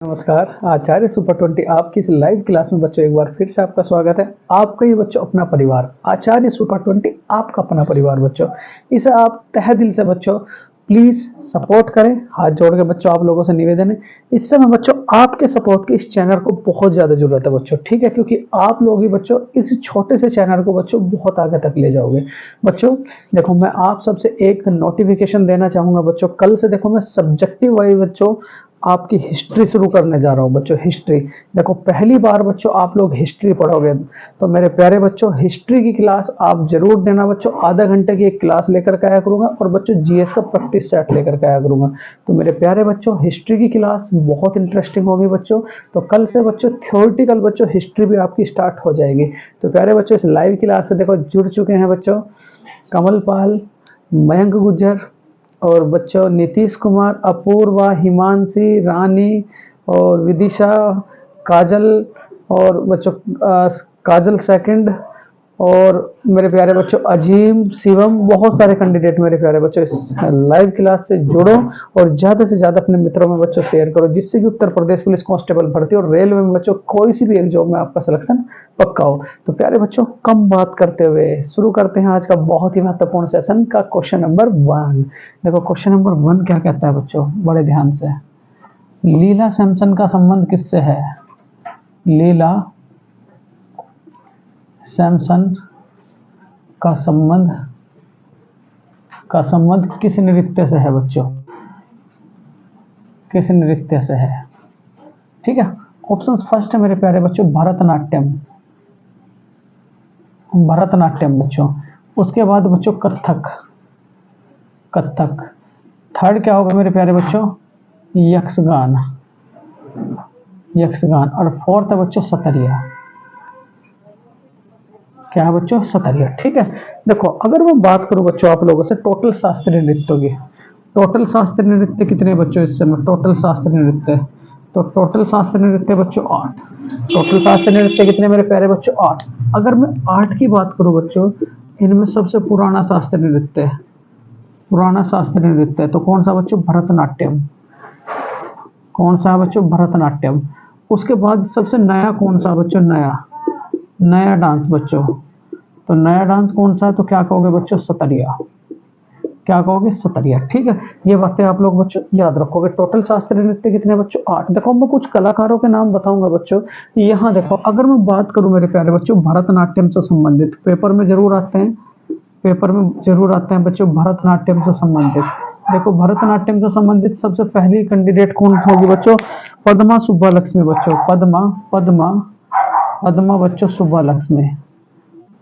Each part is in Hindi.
नमस्कार, आचार्य सुपर 20 आपकी इस लाइव क्लास में बच्चों एक बार फिर से आपका स्वागत है। आपका ये बच्चों अपना परिवार आचार्य सुपर 20 आपका अपना परिवार बच्चों, इसे आप तहे दिल से बच्चों प्लीज सपोर्ट करें। हाथ जोड़ के बच्चों आप लोगों से निवेदन है, इस समय बच्चों आपके सपोर्ट की इस चैनल को बहुत ज्यादा जरूरत है बच्चों, ठीक है, क्योंकि आप लोग ही बच्चों इस छोटे से चैनल को बच्चों बहुत आगे तक ले जाओगे। बच्चों देखो, मैं आप सबसे एक नोटिफिकेशन देना चाहूंगा बच्चों, कल से देखो मैं सब्जेक्टिव वाइज बच्चों आपकी हिस्ट्री शुरू करने जा रहा हूँ बच्चों। हिस्ट्री देखो, पहली बार बच्चों आप लोग हिस्ट्री पढ़ोगे, तो मेरे प्यारे बच्चों हिस्ट्री की क्लास आप जरूर देना बच्चों। आधा घंटे की एक क्लास लेकर के आया करूंगा और बच्चों जीएस का प्रैक्टिस सेट लेकर के आया करूंगा। तो मेरे प्यारे बच्चों हिस्ट्री की क्लास बहुत इंटरेस्टिंग होगी बच्चों। तो कल से बच्चों थ्योरेटिकल बच्चों हिस्ट्री भी आपकी स्टार्ट हो जाएगी। तो प्यारे बच्चों इस लाइव क्लास से देखो जुड़ चुके हैं बच्चों कमल पाल, मयंक गुज्जर और बच्चों नीतीश कुमार, अपूर्वा, हिमांशी, रानी और विदिशा, काजल और बच्चों काजल सेकंड और मेरे प्यारे बच्चों अजीम, शिवम, बहुत सारे कैंडिडेट मेरे प्यारे बच्चों इस लाइव क्लास से जुड़ो और ज्यादा से ज्यादा अपने मित्रों में बच्चों शेयर करो, जिससे कि उत्तर प्रदेश पुलिस कांस्टेबल भर्ती और रेलवे में बच्चों कोई सी भी एक जॉब में आपका सिलेक्शन पक्का हो। तो प्यारे बच्चों कम बात करते हुए शुरू करते हैं आज का बहुत ही महत्वपूर्ण सेशन का क्वेश्चन नंबर 1। देखो क्वेश्चन नंबर 1 क्या कहता है बच्चों, बड़े ध्यान से। लीला सैमसन का संबंध किससे है? लीला सैमसन का संबंध किस नृत्य से है बच्चों? किस नृत्य से है? ठीक है, ऑप्शन फर्स्ट है मेरे प्यारे बच्चों भरतनाट्यम। भरतनाट्यम बच्चों, उसके बाद बच्चों कथक। कथक थर्ड क्या होगा मेरे प्यारे बच्चों? यक्षगान। यक्षगान और फोर्थ है बच्चों सतरिया। क्या है बच्चों? सतरिया। ठीक है, देखो अगर मैं बात करूं बच्चों आप लोगों से टोटल शास्त्रीय नृत्यों की, टोटल शास्त्रीय नृत्य कितने बच्चों इस समय? टोटल शास्त्रीय नृत्य, तो टोटल शास्त्रीय नृत्य बच्चों 8। टोटल शास्त्रीय नृत्य कितने मेरे प्यारे बच्चों? 8। अगर मैं 8 की बात करूं बच्चों, इनमें सबसे पुराना शास्त्रीय नृत्य है, पुराना शास्त्रीय नृत्य है तो कौन सा बच्चों? भरतनाट्यम। कौन सा है बच्चों? भरतनाट्यम। उसके बाद सबसे नया कौन सा बच्चों? नया, नया डांस बच्चों, तो नया डांस कौन सा है? तो क्या कहोगे बच्चों? सतरिया। क्या कहोगे? सतरिया। ठीक है, ये बातें आप लोग बच्चों याद रखोगे। टोटल शास्त्रीय नृत्य कितने बच्चों? 8। देखो मैं कुछ कलाकारों के नाम बताऊंगा बच्चों। यहाँ देखो अगर मैं बात करूं मेरे प्यारे बच्चों भरतनाट्यम से संबंधित, पेपर में जरूर आते हैं, पेपर में जरूर आते हैं बच्चों भरतनाट्यम से संबंधित। देखो भरतनाट्यम से संबंधित सबसे पहली कैंडिडेट कौन होगी बच्चों? पद्मा सुब्बा लक्ष्मी बच्चों। पद्मा पद्मा पद्मा बच्चों सुब्बा लक्ष्मी।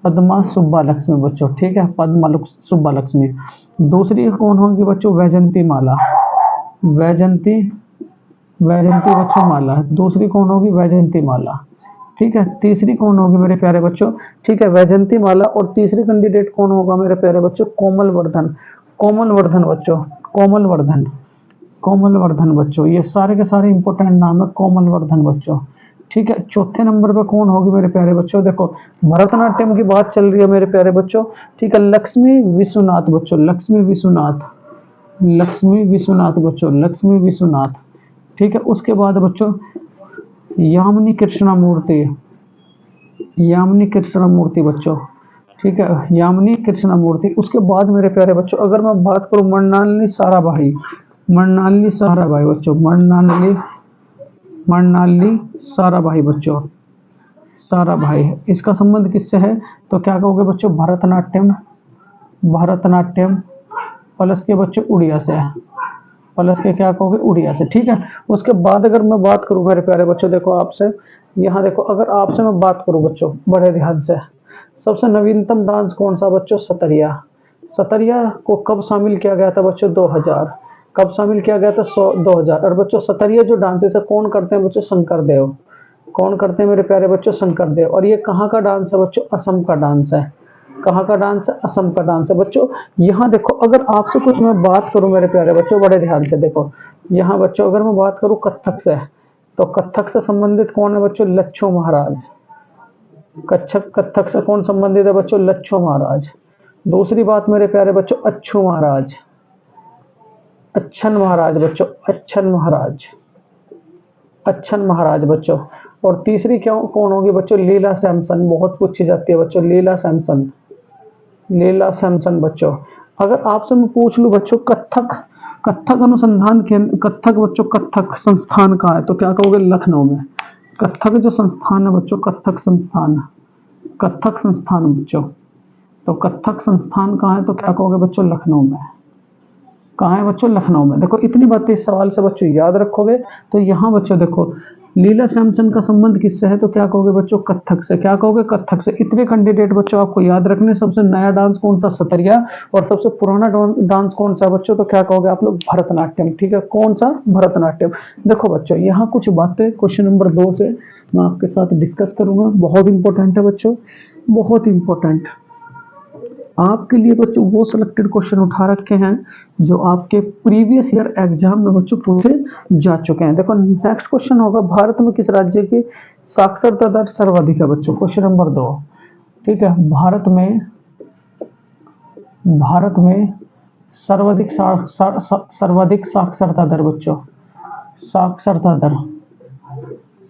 पद्मा सुब्बा लक्ष्मी बच्चों। ठीक है, पद्मा सुब्बा लक्ष्मी। दूसरी कौन होगी बच्चों? वैजंती माला। वैजंती वैजंती बच्चों माला। दूसरी कौन होगी? वैजंती माला। ठीक है, तीसरी कौन होगी मेरे प्यारे बच्चों? ठीक है, वैजंती माला। और तीसरी कैंडिडेट कौन होगा मेरे प्यारे बच्चों? कोमल वर्धन। कोमल वर्धन बच्चों, कोमल वर्धन। कोमल वर्धन बच्चों, ये सारे के सारे इंपॉर्टेंट नाम है, कोमल वर्धन बच्चों। ठीक है, चौथे नंबर पे कौन होगी मेरे प्यारे बच्चों? देखो भरतनाट्यम की बात चल रही है मेरे प्यारे बच्चों। ठीक है, लक्ष्मी विश्वनाथ बच्चों। लक्ष्मी विश्वनाथ, लक्ष्मी विश्वनाथ बच्चों, लक्ष्मी विश्वनाथ। ठीक है, उसके बाद बच्चों यामिनी कृष्णमूर्ति। यामिनी कृष्णमूर्ति बच्चों। ठीक है, यामिनी कृष्णमूर्ति। उसके बाद मेरे प्यारे बच्चों अगर मैं बात करूं मृणालिनी साराभाई। मृणालिनी साराभाई बच्चों, मृणालिनी साराभाई बच्चों। साराभाई, इसका संबंध किससे है? तो क्या कहोगे बच्चों? भरतनाट्यम। भरतनाट्यम प्लस के बच्चों उड़िया से है, प्लस के क्या कहोगे? उड़िया से। ठीक है, उसके बाद अगर मैं बात करूं मेरे प्यारे बच्चों, देखो आपसे यहाँ देखो, अगर आपसे मैं बात करूं बच्चों बड़े ध्यान से, सबसे नवीनतम डांस कौन सा बच्चों? सतरिया। सतरिया को कब शामिल किया गया था बच्चों? 2000। कब शामिल किया गया था? 2000। और बच्चों सतरिया जो डांस है कौन करते हैं बच्चों? शंकर देव। कौन करते हैं मेरे प्यारे बच्चों? शंकर देव। और ये कहाँ का डांस है बच्चों? असम का डांस है। कहाँ का डांस है? असम का डांस है बच्चों। यहाँ देखो अगर आपसे कुछ मैं बात करूं मेरे प्यारे बच्चों बड़े ध्यान से देखो, यहाँ बच्चों अगर मैं बात करूं कथक से, तो कथक से संबंधित कौन है बच्चों? लच्छू महाराज। कथक से कौन संबंधित है बच्चों? लच्छू महाराज। दूसरी बात मेरे प्यारे बच्चों अच्छू महाराज, अच्छन महाराज बच्चों, अच्छन महाराज। अच्छन महाराज बच्चों। और तीसरी क्या कौन होगी बच्चों? लीला सैमसन, बहुत पूछी जाती है बच्चों, लीला सैमसन, लीला सैमसन बच्चों। अगर आपसे मैं पूछ लूं बच्चों कथक, कथक अनुसंधान केंद्र, कथक बच्चों, कथक संस्थान कहाँ है? तो क्या कहोगे? लखनऊ में। कथक जो संस्थान है बच्चों, कथक संस्थान, कथक संस्थान बच्चों, तो कथक संस्थान कहाँ है? तो क्या कहोगे बच्चों? लखनऊ में। कहाँ है बच्चों? लखनऊ में। देखो इतनी बातें इस सवाल से बच्चों याद रखोगे तो यहाँ बच्चों देखो लीला सैमसन का संबंध किससे है? तो क्या कहोगे बच्चों? कथक से। क्या कहोगे? कथक से। इतने कैंडिडेट बच्चों आपको याद रखने। सबसे नया डांस कौन सा? सतरिया। और सबसे पुराना डांस कौन सा बच्चों? तो क्या कहोगे आप लोग? भरतनाट्यम। ठीक है, कौन सा? भरतनाट्यम। देखो बच्चों यहाँ कुछ बातें क्वेश्चन नंबर 2 से मैं आपके साथ डिस्कस करूंगा, बहुत इंपॉर्टेंट है बच्चों, बहुत इंपॉर्टेंट आपके लिए बच्चों। वो सिलेक्टेड क्वेश्चन उठा रखे हैं जो आपके प्रीवियस ईयर एग्जाम में बच्चों पूछे जा चुके हैं। देखो नेक्स्ट क्वेश्चन होगा, भारत में किस राज्य की साक्षरता दर सर्वाधिक है बच्चों? Question number 2। ठीक है, भारत में सर्वाधिक साक्षरता दर बच्चों, साक्षरता दर,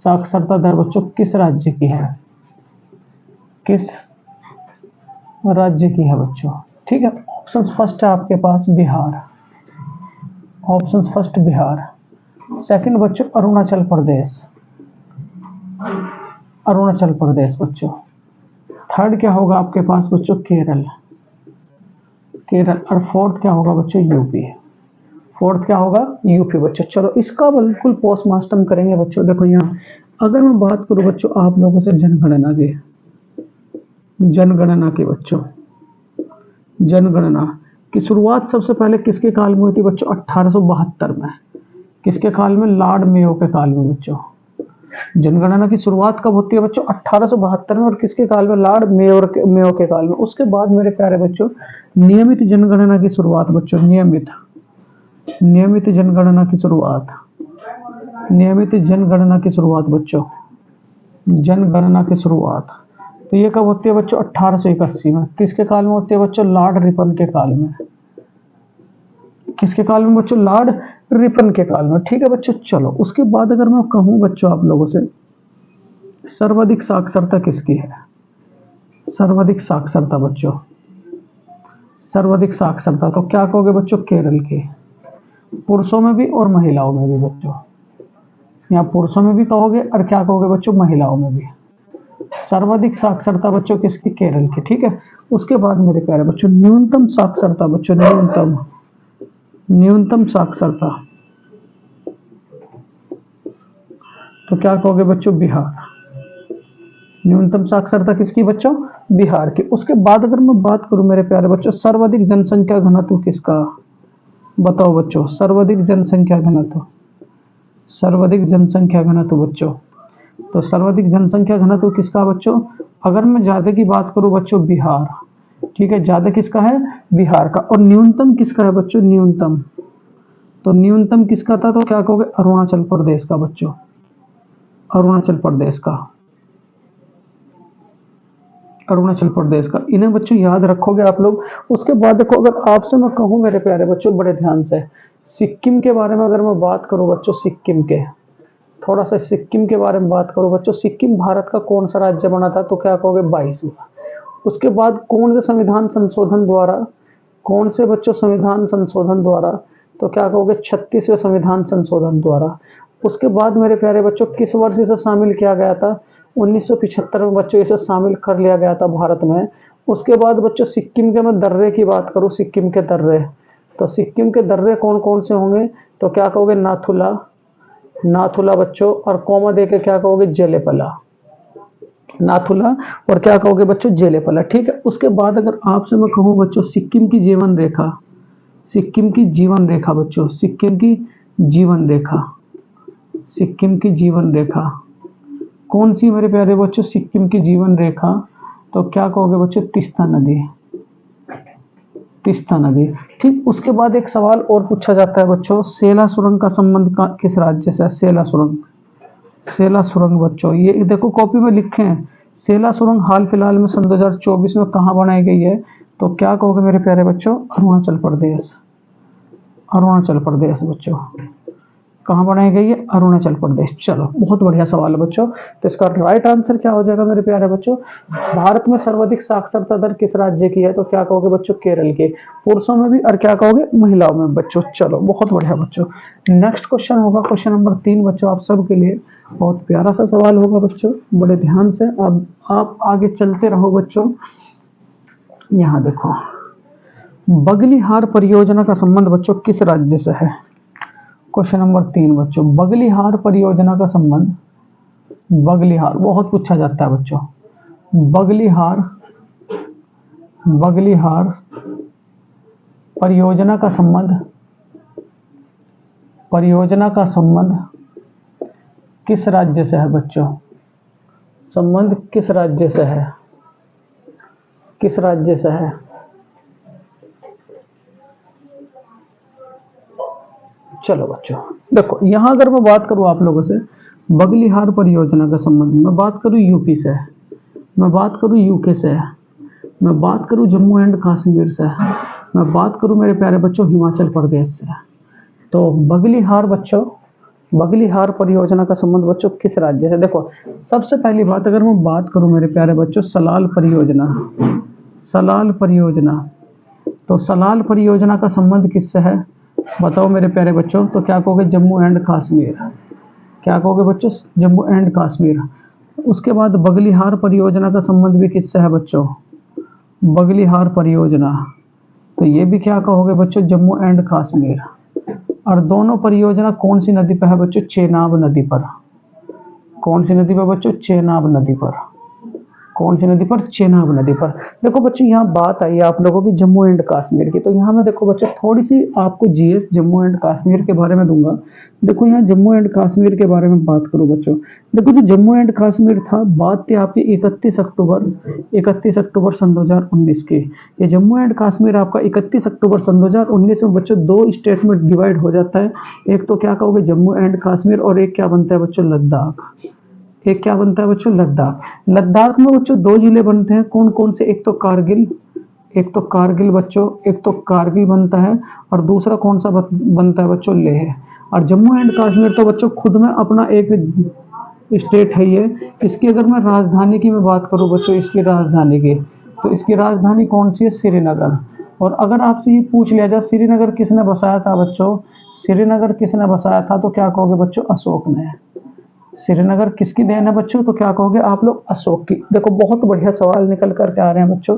साक्षरता दर बच्चों किस राज्य की है? किस राज्य की है बच्चों? ठीक है, ऑप्शन फर्स्ट है आपके पास Bihar, option first Bihar. Second बच्चों अरुणाचल प्रदेश, अरुणाचल प्रदेश बच्चों। थर्ड क्या होगा आपके पास बच्चों? केरल, केरल। और फोर्थ क्या होगा बच्चों? यूपी। फोर्थ क्या होगा? यूपी बच्चों। चलो इसका बिल्कुल पोस्टमार्टम करेंगे बच्चों। देखो यहाँ अगर मैं बात करूं बच्चों आप लोगों से जनगणना की, जनगणना की बच्चों, जनगणना की शुरुआत सबसे पहले किसके काल में हुई थी बच्चों? 1872 में। किसके काल में? लॉर्ड मेयो के काल में बच्चों। जनगणना की शुरुआत कब होती है बच्चों? 1872 में। और किसके काल में? लॉर्ड मेयो के काल में। उसके बाद मेरे प्यारे बच्चों नियमित जनगणना की शुरुआत बच्चों, नियमित, नियमित जनगणना की शुरुआत, नियमित जनगणना की शुरुआत बच्चों, जनगणना की शुरुआत तो ये कब होती है बच्चों? 1881 में। किसके काल में होती है बच्चों? लॉर्ड रिपन के काल में। किसके काल में बच्चों? लॉर्ड रिपन के काल में। ठीक है बच्चों। चलो उसके बाद अगर मैं कहूं बच्चों आप लोगों से सर्वाधिक साक्षरता किसकी है? सर्वाधिक साक्षरता बच्चों, सर्वाधिक साक्षरता तो क्या कहोगे बच्चों? केरल की। पुरुषों में भी और महिलाओं में भी बच्चों, यहाँ पुरुषों में भी कहोगे और क्या कहोगे बच्चों? महिलाओं में भी। सर्वाधिक साक्षरता बच्चों किसकी? केरल की। ठीक है, उसके बाद मेरे प्यारे बच्चों न्यूनतम साक्षरता बच्चों, न्यूनतम, न्यूनतम साक्षरता तो क्या कहोगे बच्चों? बिहार। न्यूनतम साक्षरता किसकी बच्चों? बिहार की। उसके बाद अगर मैं बात करूं मेरे प्यारे बच्चों सर्वाधिक जनसंख्या घनत्व किसका? बताओ बच्चों, सर्वाधिक जनसंख्या घनत्व, सर्वाधिक जनसंख्या घनत्व बच्चों, तो सर्वाधिक जनसंख्या घनत्व किसका बच्चों? अगर मैं ज्यादा की बात करूं बच्चों बिहार। ठीक है, ज्यादा किसका है? बिहार का। और न्यूनतम किसका है बच्चों? न्यूनतम, तो न्यूनतम किसका था? तो क्या कहोगे? अरुणाचल प्रदेश का बच्चों, अरुणाचल प्रदेश का, अरुणाचल प्रदेश का। इन्हें बच्चों याद रखोगे आप लोग। उसके बाद देखो अगर आपसे मैं कहूं मेरे प्यारे बच्चों बड़े ध्यान से सिक्किम के बारे में अगर मैं बात करूं बच्चों, सिक्किम के, थोड़ा सा सिक्किम के बारे में बात करूं बच्चों, सिक्किम भारत का कौन सा राज्य बना था? तो क्या कहोगे? 22वां। उसके बाद कौन से संविधान संशोधन द्वारा, कौन से बच्चों संविधान संशोधन द्वारा? तो क्या कहोगे? 36वें संविधान संशोधन द्वारा। उसके बाद मेरे प्यारे बच्चों किस वर्ष इसे शामिल किया गया था? 1975 में बच्चों इसे शामिल कर लिया गया था भारत में। उसके बाद बच्चों सिक्किम के मैं दर्रे की बात करूं, सिक्किम के दर्रे, तो सिक्किम के दर्रे कौन कौन से होंगे? तो क्या कहोगे? नाथुला, नाथुला बच्चों। और कॉमा दे के क्या कहोगे? जेलेपला, नाथुला। और क्या कहोगे बच्चों? जेलेपला। ठीक है, उसके बाद अगर आपसे मैं कहूं बच्चों सिक्किम की जीवन रेखा, सिक्किम की जीवन रेखा बच्चों, सिक्किम की जीवन रेखा, सिक्किम की जीवन रेखा कौन सी मेरे प्यारे बच्चों? सिक्किम की जीवन रेखा तो क्या कहोगे बच्चों? तीस्ता नदी, तीस्ता नदी। ठीक, उसके बाद एक सवाल और पूछा जाता है बच्चों, सेला सुरंग का संबंध किस राज्य से है? सेला सुरंग, सेला सुरंग बच्चों, ये देखो कॉपी में लिखे हैं। सेला सुरंग हाल फिलहाल में सन 2024 में कहाँ बनाई गई है? तो क्या कहोगे मेरे प्यारे बच्चों? अरुणाचल प्रदेश, अरुणाचल प्रदेश बच्चों। कहाँ बनाई गई है? अरुणाचल प्रदेश। चलो बहुत बढ़िया सवाल है बच्चों। तो इसका राइट आंसर क्या हो जाएगा मेरे प्यारे बच्चों? भारत में सर्वाधिक साक्षरता दर किस राज्य की है? तो क्या कहोगे बच्चों? केरल के। पुरुषों में भी और क्या कहोगे? महिलाओं में बच्चों। चलो बहुत बढ़िया बच्चों। नेक्स्ट क्वेश्चन होगा क्वेश्चन नंबर 3 बच्चों आप सबके लिए। बहुत प्यारा सा सवाल होगा बच्चों, बड़े ध्यान से अब आप आगे चलते रहो बच्चों। यहाँ देखो, बगलीहार परियोजना का संबंध बच्चों किस राज्य से है? क्वेश्चन नंबर 3 बच्चों, बगलीहार परियोजना का संबंध, बगलीहार बहुत पूछा जाता है बच्चों। बगलीहार बगलीहार परियोजना का संबंध, परियोजना का संबंध किस राज्य से है बच्चों? संबंध किस राज्य से है? किस राज्य से है? चलो बच्चों देखो, यहां अगर मैं बात करूं आप लोगों से, बगलीहार परियोजना का संबंध, मैं बात करूं यूपी से, मैं बात करूं यूके से, मैं बात करूं जम्मू एंड कश्मीर से, मैं बात करूं मेरे प्यारे बच्चों हिमाचल प्रदेश से, तो बगलीहार बच्चों, बगलीहार परियोजना का संबंध बच्चों किस राज्य से? देखो सबसे पहली बात अगर मैं बात करूं मेरे प्यारे बच्चों सलाल परियोजना, सलाल परियोजना, तो सलाल परियोजना का संबंध किससे है? बताओ मेरे प्यारे बच्चों। तो क्या कहोगे? जम्मू एंड कश्मीर। क्या कहोगे बच्चों? जम्मू एंड कश्मीर। उसके बाद बगलीहार परियोजना का संबंध भी किससे है बच्चों? बगलीहार परियोजना, तो ये भी क्या कहोगे बच्चों? जम्मू एंड कश्मीर। और दोनों परियोजना कौन सी नदी पर है बच्चों? चेनाब नदी पर। कौन सी नदी पर बच्चों? चेनाब नदी पर। कौन सी नदी पर? चेनाब नदी पर। देखो बच्चों यहाँ बात आई आप लोगों की जम्मू एंड कश्मीर की, तो यहाँ मैं देखो बच्चों थोड़ी सी आपको जीएस जम्मू एंड कश्मीर के बारे में दूंगा। देखो यहाँ जम्मू एंड कश्मीर के बारे में बात करूँ बच्चों, देखो जो जम्मू एंड कश्मीर था, बात थी आपकी 31 अक्टूबर सन 2019 की। ये जम्मू एंड कश्मीर आपका 31 अक्टूबर सन 2019 में बच्चों दो स्टेट में डिवाइड हो जाता है। एक तो क्या कहोगे? जम्मू एंड कश्मीर, और एक क्या बनता है बच्चों? लद्दाख। एक क्या बनता है बच्चों? लद्दाख। लद्दाख में बच्चों दो जिले बनते हैं, कौन कौन से? एक तो कारगिल, एक तो कारगिल बच्चों, एक तो कारगिल बनता है, और दूसरा कौन सा बनता है बच्चों? लेह। और जम्मू एंड कश्मीर तो बच्चों खुद में अपना एक स्टेट है ये। इसकी अगर मैं राजधानी की मैं बात करूं बच्चों, इसकी राजधानी की, तो इसकी राजधानी कौन सी है? श्रीनगर। और अगर आपसे ये पूछ लिया जाए श्रीनगर किसने बसाया था बच्चों, श्रीनगर किसने बसाया था, तो क्या कहोगे बच्चों? अशोक ने। श्रीनगर किसकी देन है बच्चों? तो क्या कहोगे आप लोग? अशोक की। देखो बहुत बढ़िया सवाल निकल करके आ रहे हैं बच्चों।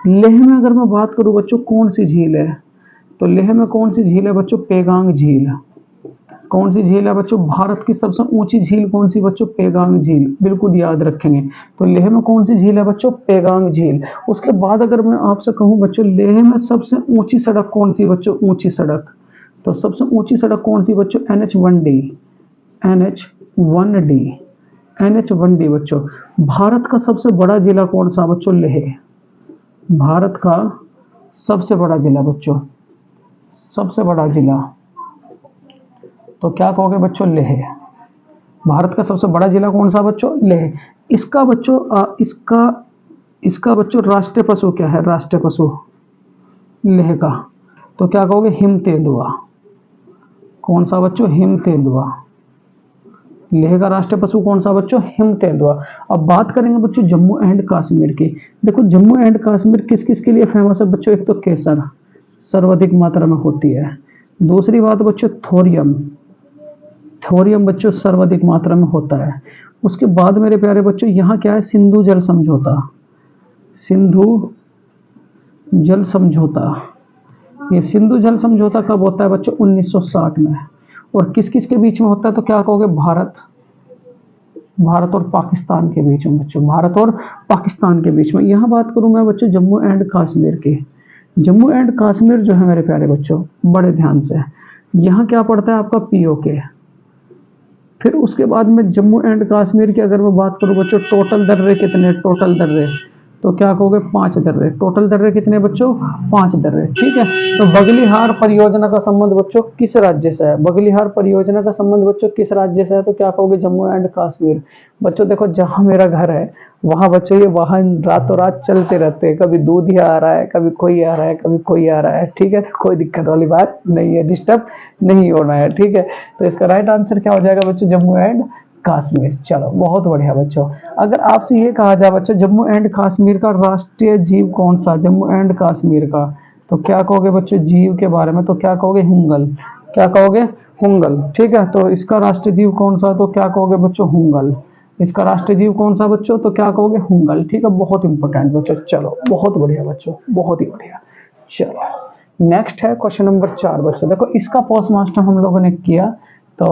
लेह में अगर मैं बात करूं बच्चों कौन सी झील है, तो लेह में कौन सी झील है बच्चों? पेगांग झील। कौन सी झील है बच्चों? भारत की सबसे ऊंची झील कौन सी बच्चों? पेगांग झील। बिल्कुल याद रखेंगे। तो लेह में कौन सी झील है बच्चों? पेगांग झील। उसके बाद अगर मैं आपसे कहूं बच्चों लेह में सबसे ऊंची सड़क कौन सी बच्चों? ऊंची सड़क, तो सबसे ऊंची सड़क कौन सी बच्चों? NH1D। NH1D। NH1D बच्चों। भारत का सबसे बड़ा जिला कौन सा बच्चों? लेह। भारत का सबसे बड़ा जिला बच्चों, सबसे बड़ा जिला, तो क्या कहोगे बच्चों? लेह। भारत का सबसे बड़ा जिला कौन सा बच्चों? लेह। इसका बच्चों इसका बच्चों राष्ट्रीय पशु क्या है? राष्ट्रीय पशु लेह का, तो क्या कहोगे? हिम तेंदुआ। कौन सा बच्चों? हिम तेंदुआ। लेह का राष्ट्रीय पशु कौन सा बच्चों? हिम तेंदुआ। अब बात करेंगे बच्चों जम्मू एंड कश्मीर की। देखो जम्मू एंड कश्मीर किस किस के लिए फेमस है बच्चों? एक तो केसर सर्वाधिक मात्रा में होती है। दूसरी बात बच्चों थोरियम, थोरियम बच्चों सर्वाधिक मात्रा में होता है। उसके बाद मेरे प्यारे बच्चों यहाँ क्या है? सिंधु जल समझौता। सिंधु जल समझौता, ये सिंधु जल समझौता कब होता है बच्चों? 1960 में। और किस किस के बीच में होता है? तो क्या कहोगे? भारत और पाकिस्तान के बीच में बच्चों, भारत और पाकिस्तान के बीच में। यहाँ बात करूं मैं बच्चों जम्मू एंड कश्मीर की। जम्मू एंड कश्मीर जो है मेरे प्यारे बच्चों बड़े ध्यान से, यहाँ क्या पड़ता है आपका? POK। फिर उसके बाद में जम्मू एंड कश्मीर की अगर मैं बात करूं बच्चों टोटल दर्रे कितने? टोटल दर्रे तो क्या कहोगे 5 दर्रे। टोटल दर्रे कितने बच्चों? 5 दर्रे। ठीक है, तो बगलिहार परियोजना का संबंध बच्चों किस राज्य से है? बगलिहार परियोजना का संबंध बच्चों किस राज्य से है? तो क्या कहोगे जम्मू एंड कश्मीर। बच्चों देखो जहां मेरा घर है वहां बच्चों ये वाहन रातों रात चलते रहते हैं, कभी दूधिया आ रहा है, कभी कोई आ रहा है, कभी कोई आ रहा है। ठीक है, तो कोई दिक्कत वाली बात नहीं है, डिस्टर्ब नहीं होना है। ठीक है, तो इसका राइट आंसर क्या हो जाएगा बच्चों? जम्मू एंड कश्मीर। चलो बहुत बढ़िया बच्चों। अगर आपसे ये कहा जाए बच्चों जम्मू एंड कश्मीर का राष्ट्रीय जीव कौन सा? जम्मू एंड कश्मीर का, तो क्या कहोगे बच्चों जीव के बारे में? तो क्या कहोगे? हुंगल। क्या कहोगे? हुंगल। ठीक है, तो इसका राष्ट्रीय जीव कौन सा? तो क्या कहोगे बच्चों? हुंगल। इसका राष्ट्रीय जीव कौन सा बच्चों? तो क्या कहोगे? हुंगल। ठीक है, बहुत इंपॉर्टेंट बच्चों। चलो बहुत बढ़िया बच्चों, बहुत ही बढ़िया। चलो नेक्स्ट है क्वेश्चन नंबर 4 बच्चों। देखो इसका पोस्ट मास्टर हम लोगों ने किया। तो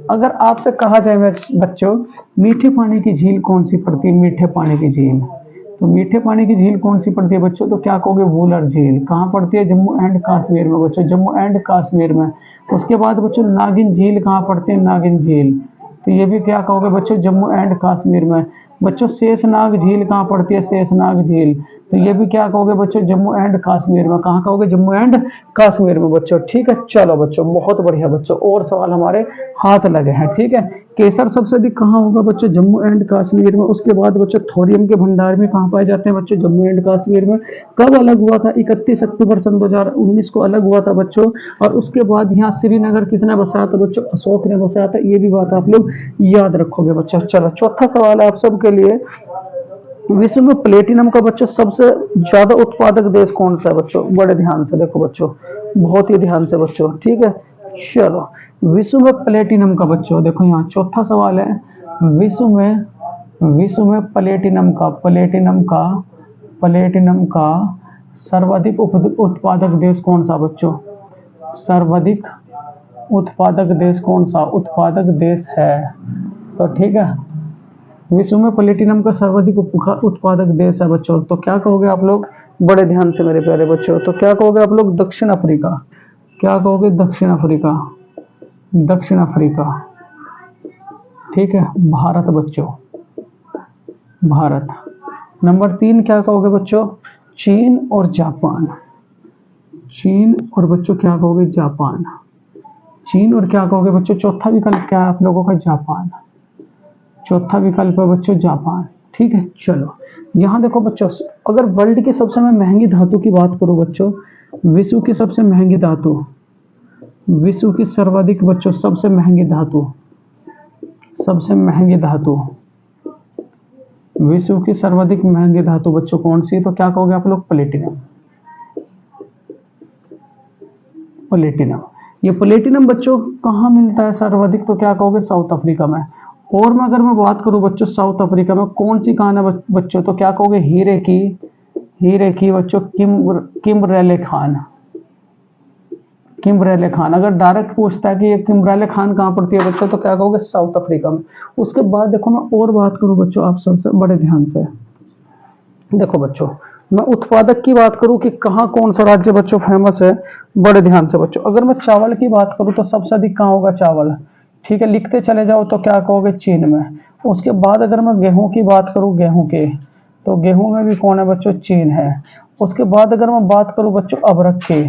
अगर आपसे कहा जाए बच्चों मीठे पानी की झील कौन सी पड़ती है? मीठे पानी की झील, तो मीठे पानी की झील कौन सी पड़ती है बच्चों? तो क्या कहोगे? वुलर झील। कहाँ पड़ती है? जम्मू एंड कश्मीर में बच्चों, जम्मू एंड कश्मीर में। उसके बाद बच्चों नागिन झील कहाँ पड़ती है? नागिन झील, तो ये भी क्या कहोगे बच्चों? जम्मू एंड कश्मीर में। बच्चों शेषनाग झील कहाँ पड़ती है? शेषनाग झील, तो ये भी क्या कहोगे बच्चों? जम्मू एंड कश्मीर में। कहाँ कहोगे? जम्मू एंड कश्मीर में बच्चों। ठीक है, चलो बच्चों बहुत बढ़िया बच्चों, और सवाल हमारे हाथ लगे हैं। ठीक है, केसर सबसे अधिक कहाँ होगा बच्चों? जम्मू एंड कश्मीर में। उसके बाद बच्चों थोरियम के भंडार में कहाँ पाए जाते हैं बच्चों? जम्मू एंड कश्मीर में। कब अलग हुआ था? 31 अक्टूबर सन 2019 को अलग हुआ था बच्चों। और उसके बाद यहाँ श्रीनगर किसने बसाया था बच्चों? अशोक ने बसाया था। ये भी बात आप लोग याद रखोगे बच्चों। चलो चौथा सवाल है आप सबके लिए, विश्व में प्लेटिनम का बच्चों सबसे ज्यादा उत्पादक देश कौन सा है बच्चों? बड़े ध्यान से देखो बच्चों, बहुत ही ध्यान से बच्चों। ठीक है, चलो विश्व में प्लेटिनम का बच्चों देखो यहाँ चौथा सवाल है, विश्व में प्लेटिनम का सर्वाधिक उत्पादक देश कौन सा बच्चों? सर्वाधिक उत्पादक देश कौन सा उत्पादक देश है? तो ठीक है, विश्व में प्लेटिनम का सर्वाधिक उत्पादक देश है बच्चों। तो क्या कहोगे आप लोग? बड़े ध्यान से मेरे प्यारे बच्चों, तो क्या कहोगे आप लोग? दक्षिण अफ्रीका। क्या कहोगे? दक्षिण अफ्रीका। दक्षिण अफ्रीका। ठीक है, भारत बच्चों, भारत। नंबर 3 क्या कहोगे बच्चों? चीन और जापान। चीन और बच्चों क्या कहोगे? जापान। चीन और क्या कहोगे बच्चों? चौथा विकल्प क्या है आप लोगों का? जापान। चौथा विकल्प है बच्चों जापान। ठीक है, चलो यहाँ देखो बच्चों, अगर वर्ल्ड की सबसे मैं महंगी धातु की बात करूं बच्चों, विश्व की सबसे महंगी धातु, विश्व की सर्वाधिक बच्चों सबसे महंगी धातु, सबसे महंगी धातु, विश्व की सर्वाधिक महंगी धातु बच्चों कौन सी है? तो क्या कहोगे आप लोग? प्लेटिनम। प्लेटिनम। ये प्लेटिनम बच्चों कहाँ मिलता है सर्वाधिक? तो क्या कहोगे? साउथ अफ्रीका में। और मैं अगर मैं बात करूं बच्चों साउथ अफ्रीका में कौन सी खान है बच्चों? तो क्या कहोगे? हीरे की बच्चों किम्बरेले खान। किम्बरेले खान। अगर डायरेक्ट पूछता है कि ये किम्बरेले खान कहाँ पड़ती है बच्चों, तो क्या कहोगे? साउथ अफ्रीका में। उसके बाद देखो मैं और बात करूं बच्चों आप सबसे बड़े ध्यान से देखो बच्चों, मैं उत्पादक की बात करूं कि कहाँ कौन सा राज्य बच्चों फेमस है, बड़े ध्यान से बच्चों। अगर मैं चावल की बात करूं तो सबसे अधिक कहाँ होगा? चावल। ठीक है, लिखते चले जाओ तो क्या कहोगे? चीन में। उसके बाद अगर मैं गेहूं की बात करूं, गेहूं के, तो गेहूं में भी कौन है बच्चों? चीन है। उसके बाद अगर मैं बात करूं बच्चों अबरक की,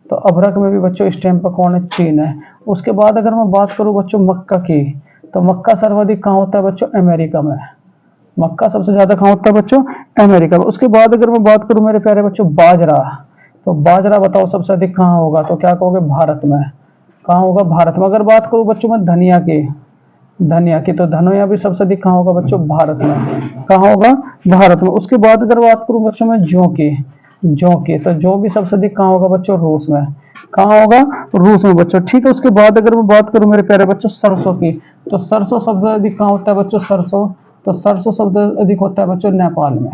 तो अबरक में भी बच्चों इस टाइम पर कौन है? चीन है। उसके बाद अगर मैं बात करूं बच्चों मक्का की, तो मक्का सर्वाधिक कहाँ होता है बच्चों? अमेरिका में। मक्का सबसे ज्यादा कहाँ होता है बच्चों? अमेरिका में। उसके बाद अगर मैं बात करूं मेरे प्यारे बच्चों बाजरा, तो बाजरा बताओ सबसे अधिक कहाँ होगा? तो क्या कहोगे? भारत में। कहाँ होगा? भारत में। अगर बात करूं बच्चों मैं धनिया की, तो धनिया भी सबसे अधिक कहाँ होगा बच्चों? भारत में। कहाँ होगा? भारत में। उसके बाद अगर बात करूं बच्चों मैं जौ की, तो जौ भी सबसे अधिक कहाँ होगा बच्चों? रूस में। कहाँ होगा? रूस में बच्चों। ठीक है, उसके बाद अगर मैं बात करूं मेरे प्यारे बच्चों सरसों की, तो सरसों सबसे अधिक कहाँ होता है बच्चों? सरसों, तो सरसों सबसे अधिक होता है बच्चों नेपाल में।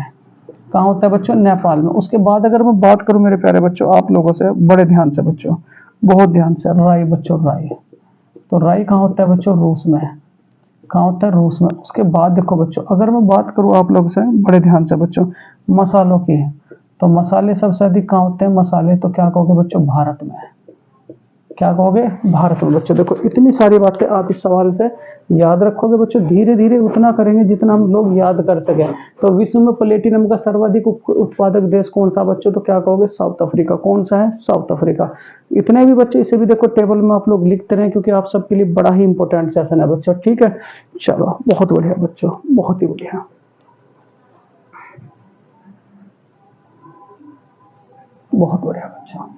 कहाँ होता है बच्चों? नेपाल में। उसके बाद अगर मैं बात करूं मेरे प्यारे बच्चों आप लोगों से बड़े ध्यान से बच्चों, बहुत ध्यान से, राई बच्चों, राई। तो राई कहाँ होता है बच्चों? रूस में। कहाँ होता है? रूस में। उसके बाद देखो बच्चों, अगर मैं बात करूं आप लोगों से बड़े ध्यान से बच्चों मसालों की, तो मसाले सबसे अधिक कहाँ होते हैं? मसाले, तो क्या कहोगे बच्चों? भारत में। क्या कहोगे, भारत में बच्चों। देखो इतनी सारी बातें आप इस सवाल से याद रखोगे बच्चों, धीरे धीरे उतना करेंगे जितना हम लोग याद कर सके। तो विश्व में प्लेटिनम का सर्वाधिक उत्पादक देश कौन सा बच्चों, तो क्या कहोगे, साउथ अफ्रीका। कौन सा है, साउथ अफ्रीका। इतने भी बच्चों, इसे भी देखो टेबल में आप लोग लिखते रहे, क्योंकि आप सबके लिए बड़ा ही इंपॉर्टेंट सेशन है बच्चों, ठीक है। चलो बहुत बढ़िया बच्चों, बहुत ही बढ़िया। बहुत बढ़िया बच्चों।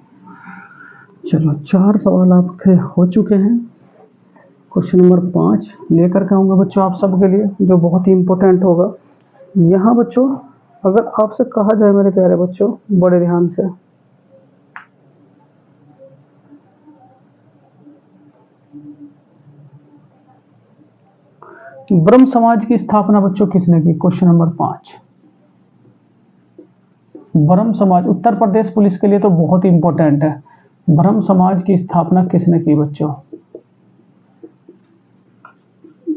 चलो 4 सवाल आपके हो चुके हैं। क्वेश्चन नंबर 5 लेकर के आऊंगा बच्चों आप सबके लिए, जो बहुत ही इंपॉर्टेंट होगा। यहाँ बच्चों अगर आपसे कहा जाए मेरे प्यारे बच्चों, बड़े ध्यान से, ब्रह्म समाज की स्थापना बच्चों किसने की। क्वेश्चन नंबर 5, ब्रह्म समाज, उत्तर प्रदेश पुलिस के लिए तो बहुत इंपॉर्टेंट है। ब्रह्म समाज की स्थापना किसने की बच्चों,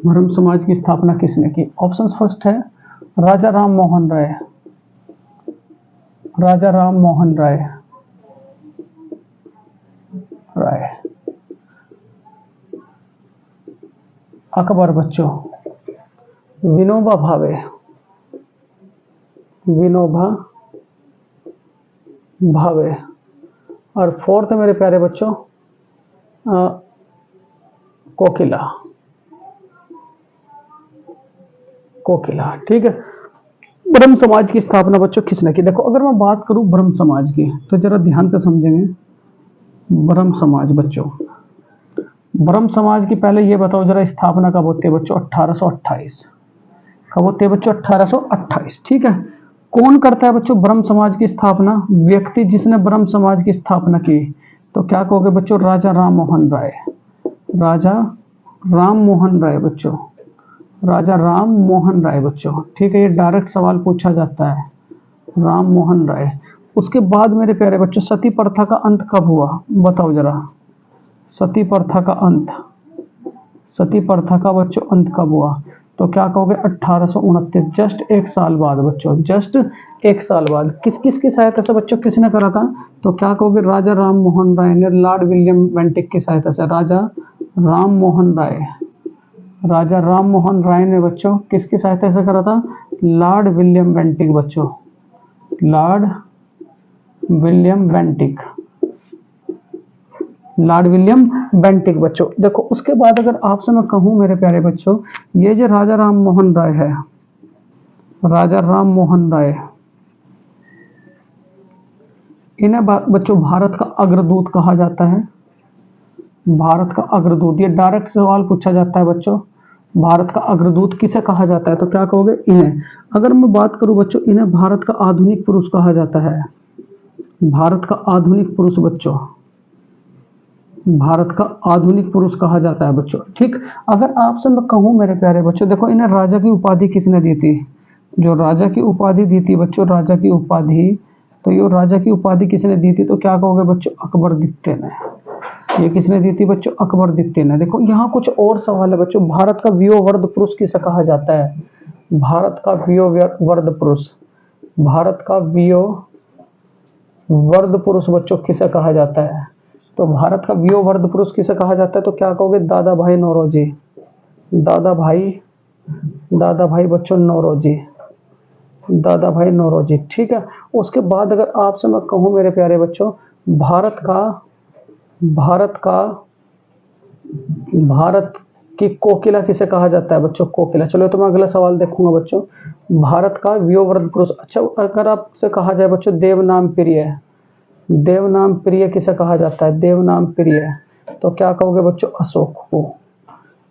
ब्रह्म समाज की स्थापना किसने की। ऑप्शन फर्स्ट है राजा राम मोहन राय, राजा राम मोहन राय, राय। अकबर बच्चों, विनोबा भावे, विनोबा भावे। और फोर्थ मेरे प्यारे बच्चों कोकिला, कोकिला, ठीक है। ब्रह्म समाज की स्थापना बच्चों किसने की। देखो अगर मैं बात करूं ब्रह्म समाज की, तो जरा ध्यान से समझेंगे। ब्रह्म समाज बच्चों, ब्रह्म समाज की पहले ये बताओ जरा, स्थापना कब होती है बच्चों, 1828। कब होती है बच्चों, 1828, ठीक है। कौन करता है बच्चों ब्रह्म समाज की स्थापना, व्यक्ति जिसने ब्रह्म समाज की स्थापना की, तो क्या कहोगे बच्चों, राजा राम मोहन राय, राजा राम मोहन राय बच्चों, राजा राम मोहन राय बच्चों, ठीक है। ये डायरेक्ट सवाल पूछा जाता है, राम मोहन राय। उसके बाद मेरे प्यारे बच्चों सती प्रथा का अंत कब हुआ, बताओ जरा। सती प्रथा का अंत, सती प्रथा का बच्चों अंत कब हुआ, तो क्या कहोगे 1829, जस्ट 1 साल बाद बच्चों, जस्ट 1 साल बाद। किस किस की सहायता से बच्चों, किसने करा था, तो क्या कहोगे राजा राम मोहन राय ने, लॉर्ड विलियम बेंटिक की सहायता से। राजा राम मोहन राय, राजा राम मोहन राय ने बच्चों किसकी सहायता से करा था, लॉर्ड विलियम बेंटिक बच्चों, Lord William Bentinck, Lord William Bentinck बच्चों। देखो उसके बाद अगर आपसे मैं कहूं मेरे प्यारे बच्चों, ये जो राजा राम मोहन राय है, राजा राम मोहन राय, इन्हें बच्चों भारत का अग्रदूत कहा जाता है, भारत का अग्रदूत। ये डायरेक्ट सवाल पूछा जाता है बच्चों, भारत का अग्रदूत किसे कहा जाता है, तो क्या कहोगे इन्हें। अगर मैं बात करूं बच्चों, इन्हें भारत का आधुनिक पुरुष कहा जाता है, भारत का आधुनिक पुरुष बच्चों, भारत का आधुनिक पुरुष कहा जाता है बच्चों, ठीक। अगर आपसे मैं कहूं मेरे प्यारे बच्चों, देखो इन्हें राजा की उपाधि किसने दी थी, जो राजा की उपाधि दी थी बच्चों, राजा की उपाधि, तो ये राजा की उपाधि किसने दी थी, तो क्या कहोगे बच्चों, अकबर द्वितीय ने। ये किसने दी थी बच्चों, अकबर द्वितीय ने। देखो यहाँ कुछ और सवाल है बच्चों, भारत का वियोवर्द पुरुष किसे कहा जाता है, भारत का वियोवर्द पुरुष, भारत का वियोवर्द पुरुष बच्चों किसे कहा जाता है, तो भारत का वियोवर्द पुरुष किसे कहा जाता है, तो क्या कहोगे दादा भाई नौरोजी, दादा भाई, दादा भाई बच्चों नौरोजी, दादा भाई नौरोजी, ठीक है। उसके बाद अगर आपसे मैं कहूं मेरे प्यारे बच्चों, भारत का, भारत का, भारत की कोकिला किसे कहा जाता है बच्चों, कोकिला। चलो तो मैं अगला सवाल देखूंगा बच्चों, भारत का वियोवर्द पुरुष। अच्छा अगर आपसे कहा जाए बच्चों देवनाम प्रिय, देवनाम प्रिय किसे कहा जाता है, देवनाम प्रिय, तो क्या कहोगे बच्चों, अशोक को।